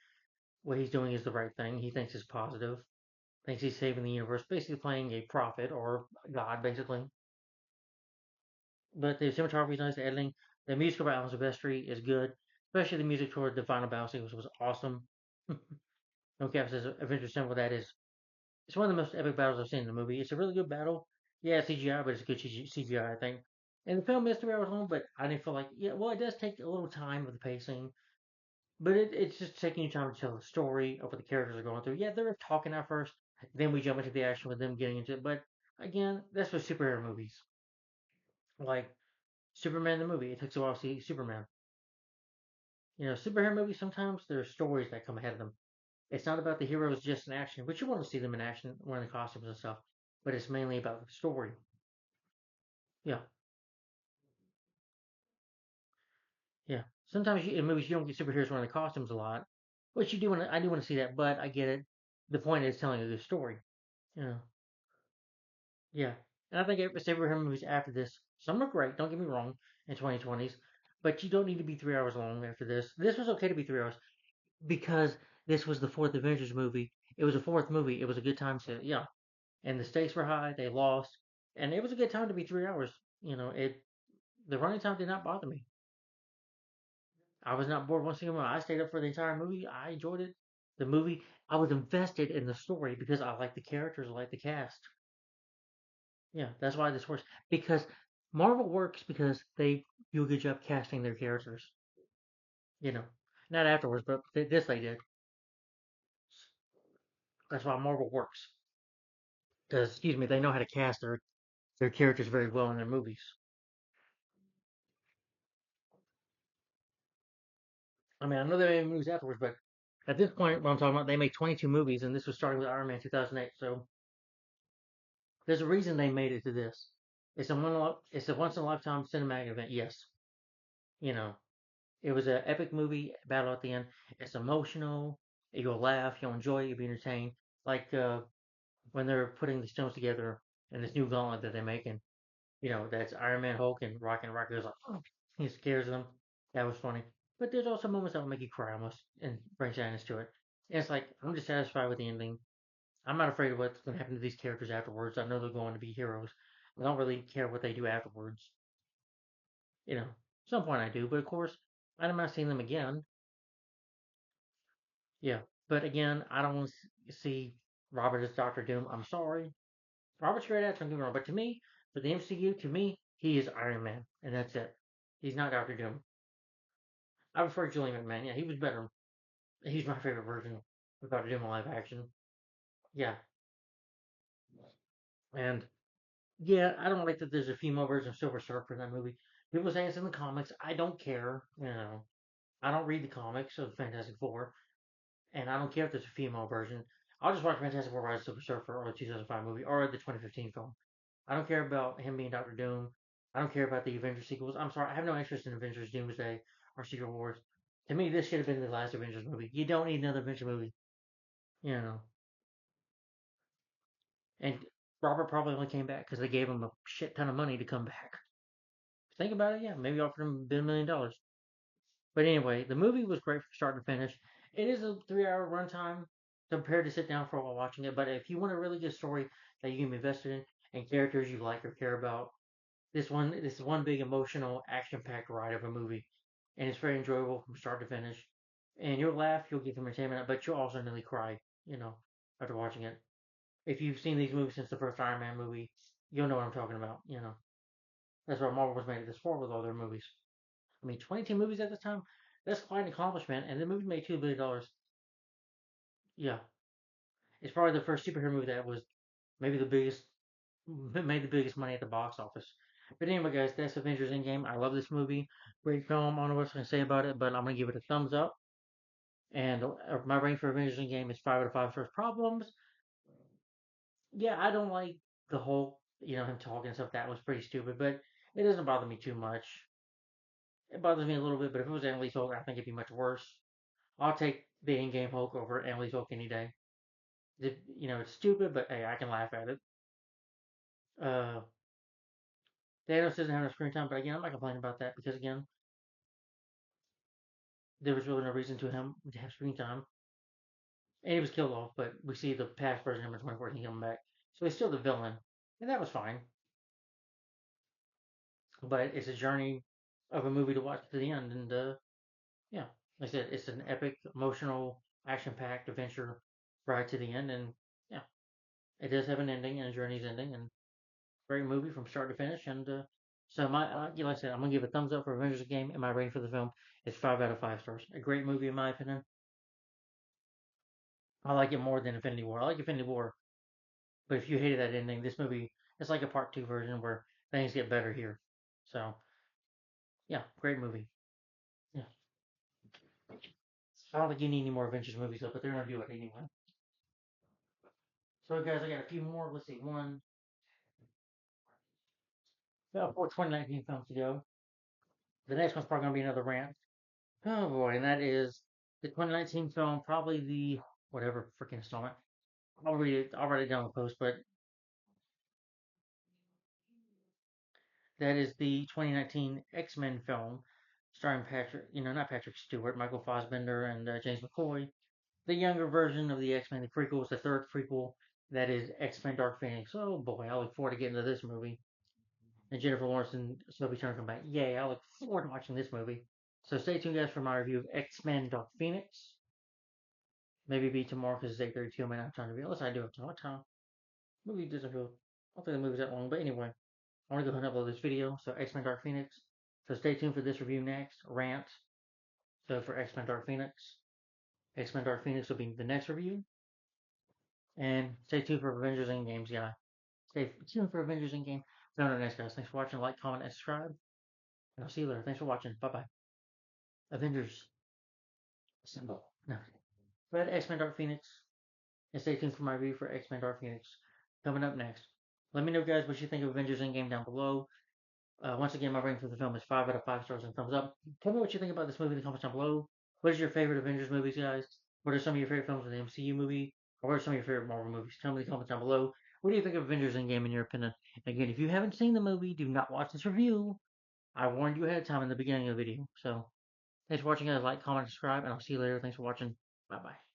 what he's doing is the right thing. He thinks it's positive. Thinks he's saving the universe, basically playing a prophet or god, basically. But the cinematography is nice. The editing, the music by Alan Silvestri is good, especially the music toward the final battle sequence was awesome. No cap says Avengers Assemble. That is, it's one of the most epic battles I've seen in the movie. It's a really good battle. Yeah, CGI, but it's a good CGI, I think. And the film is 3 hours long, but I didn't feel like, yeah, well, it does take a little time with the pacing, but it's just taking time to tell the story of what the characters are going through. Yeah, they're talking at first, then we jump into the action with them getting into it. But again, that's for superhero movies. Like Superman the movie, it takes a while to see Superman. Superhero movies, sometimes there are stories that come ahead of them. It's not about the heroes just in action, which you want to see them in action, wearing the costumes and stuff, but it's mainly about the story. Yeah, yeah. Sometimes in movies you don't get superheroes wearing the costumes a lot, which you do want. I do want to see that, but I get it. The point is telling a good story. You know, yeah. And I think superhero movies after this, some are great. Don't get me wrong, in 2020s, but you don't need to be 3 hours long after this. This was okay to be 3 hours because this was the fourth Avengers movie. It was a fourth movie. It was a good time to yeah. And the stakes were high. They lost, and it was a good time to be 3 hours. The running time did not bother me. I was not bored one single moment. I stayed up for the entire movie. I enjoyed it. The movie, I was invested in the story because I like the characters, I like the cast. Yeah, that's why this works because Marvel works because they do a good job casting their characters. You know, not afterwards, but this they did. That's why Marvel works because, excuse me, they know how to cast their characters very well in their movies. I mean, I know they made movies afterwards, but at this point, what I'm talking about, they made 22 movies, and this was starting with Iron Man 2008. So there's a reason they made it to this. It's a once in a lifetime cinematic event. Yes, you know, it was an epic movie battle at the end. It's emotional. You'll laugh. You'll enjoy it. You'll be entertained. Like when they're putting the stones together in this new gauntlet that they're making. That's Iron Man, Hulk, and Rocket is like, oh, he scares them. That was funny. But there's also moments that will make you cry almost and bring sadness to it. And it's like, I'm just satisfied with the ending. I'm not afraid of what's going to happen to these characters afterwards. I know they're going to be heroes. I don't really care what they do afterwards. At some point I do, but of course, I'm not seeing them again. Yeah, but again, I don't want to see Robert as Doctor Doom. I'm sorry. Robert's a great actor, don't get me wrong, but to me, for the MCU, to me, he is Iron Man, and that's it. He's not Doctor Doom. I prefer Julian McMahon. Yeah, he was better. He's my favorite version of Doctor Doom in live action. Yeah, and yeah, I don't like that there's a female version of Silver Surfer in that movie. People say it's in the comics. I don't care. I don't read the comics of Fantastic Four, and I don't care if there's a female version. I'll just watch Fantastic Four Rise of Silver Surfer or the 2005 movie or the 2015 film. I don't care about him being Doctor Doom. I don't care about the Avengers sequels. I'm sorry, I have no interest in Avengers Doomsday or Secret Wars. To me, this should have been the last Avengers movie. You don't need another Avengers movie, you know. And Robert probably only came back because they gave him a shit ton of money to come back. Think about it, yeah, maybe offered him $1 billion. But anyway, the movie was great from start to finish. It is a 3 hour runtime compared to sit down for a while watching it. But if you want a really good story that you can be invested in and characters you like or care about, this is one big emotional, action-packed ride of a movie, and it's very enjoyable from start to finish. And you'll laugh, you'll get some entertainment, but you'll also nearly cry, after watching it. If you've seen these movies since the first Iron Man movie, you'll know what I'm talking about. That's what Marvel was made at this for with all their movies. I mean, 22 movies at this time, that's quite an accomplishment, and the movie made $2 billion. Yeah, it's probably the first superhero movie that was maybe the biggest, made the biggest money at the box office. But anyway, guys, that's Avengers Endgame. I love this movie. Great film. I don't know what I can say about it, but I'm gonna give it a thumbs up. And my rating for Avengers Endgame is 5 out of 5 stars. Problems? Yeah, I don't like the whole, him talking and stuff. That was pretty stupid, but it doesn't bother me too much. It bothers me a little bit, but if it was Annalise Hulk, I think it'd be much worse. I'll take the Endgame Hulk over Annalise Hulk any day. It's stupid, but hey, I can laugh at it. Uh, Thanos doesn't have enough screen time, but again, I'm not complaining about that because again, there was really no reason to him to have screen time. And he was killed off, but we see the past version of him in 2014 coming back. So he's still the villain. And that was fine. But it's a journey of a movie to watch to the end. And yeah, like I said, it's an epic, emotional, action packed adventure right to the end. And yeah, it does have an ending and a journey's ending. And great movie from start to finish. And so like I said, I'm gonna give a thumbs up for Avengers Game, and my rating for the film is 5 out of 5 stars. A great movie in my opinion. I like it more than Infinity War. I like Infinity War, but if you hated that ending, this movie it's like a part two version where things get better here. So yeah, great movie. Yeah, I don't think you need any more Avengers movies though, but they're gonna do it anyway. So guys, I got a few more. Let's see, about 2019 films to go. The next one's probably gonna be another rant. Oh boy, and that is the 2019 film, probably the whatever freaking installment. I'll read it. I'll write it down in the post, but that is the 2019 X-Men film starring Patrick, not Patrick Stewart, Michael Fassbender, and James McCoy. The younger version of the X-Men, the prequel is the third prequel. That is X-Men Dark Phoenix. Oh boy, I look forward to getting to this movie. And Jennifer Lawrence and Sophie Turner come back. Yay, I look forward to watching this movie. So stay tuned, guys, for my review of X-Men Dark Phoenix. Maybe be tomorrow because it's 8:32. I might not have time to be. Unless I do have time. What time? Movie doesn't feel. don't think the movie's that long, but anyway, I want to go ahead and upload this video. So X-Men Dark Phoenix. So stay tuned for this review next. Rant. So for X-Men Dark Phoenix. X-Men Dark Phoenix will be the next review. And stay tuned for Avengers Endgame's guy. Stay tuned for Avengers Endgame. No, next guys. Thanks for watching. Like, comment, and subscribe. And I'll see you later. Thanks for watching. Bye bye. Avengers. Assemble. No. Red X-Men Dark Phoenix. And stay tuned for my review for X-Men Dark Phoenix. Coming up next. Let me know, guys, what you think of Avengers Endgame down below. Once again, my rating for the film is 5 out of 5 stars and thumbs up. Tell me what you think about this movie in the comments down below. What is your favorite Avengers movies, guys? What are some of your favorite films in the MCU movie? Or what are some of your favorite Marvel movies? Tell me in the comments down below. What do you think of Avengers Endgame in your opinion? Again, if you haven't seen the movie, do not watch this review. I warned you ahead of time in the beginning of the video. So, thanks for watching, guys. Like, comment, subscribe, and I'll see you later. Thanks for watching. Bye-bye.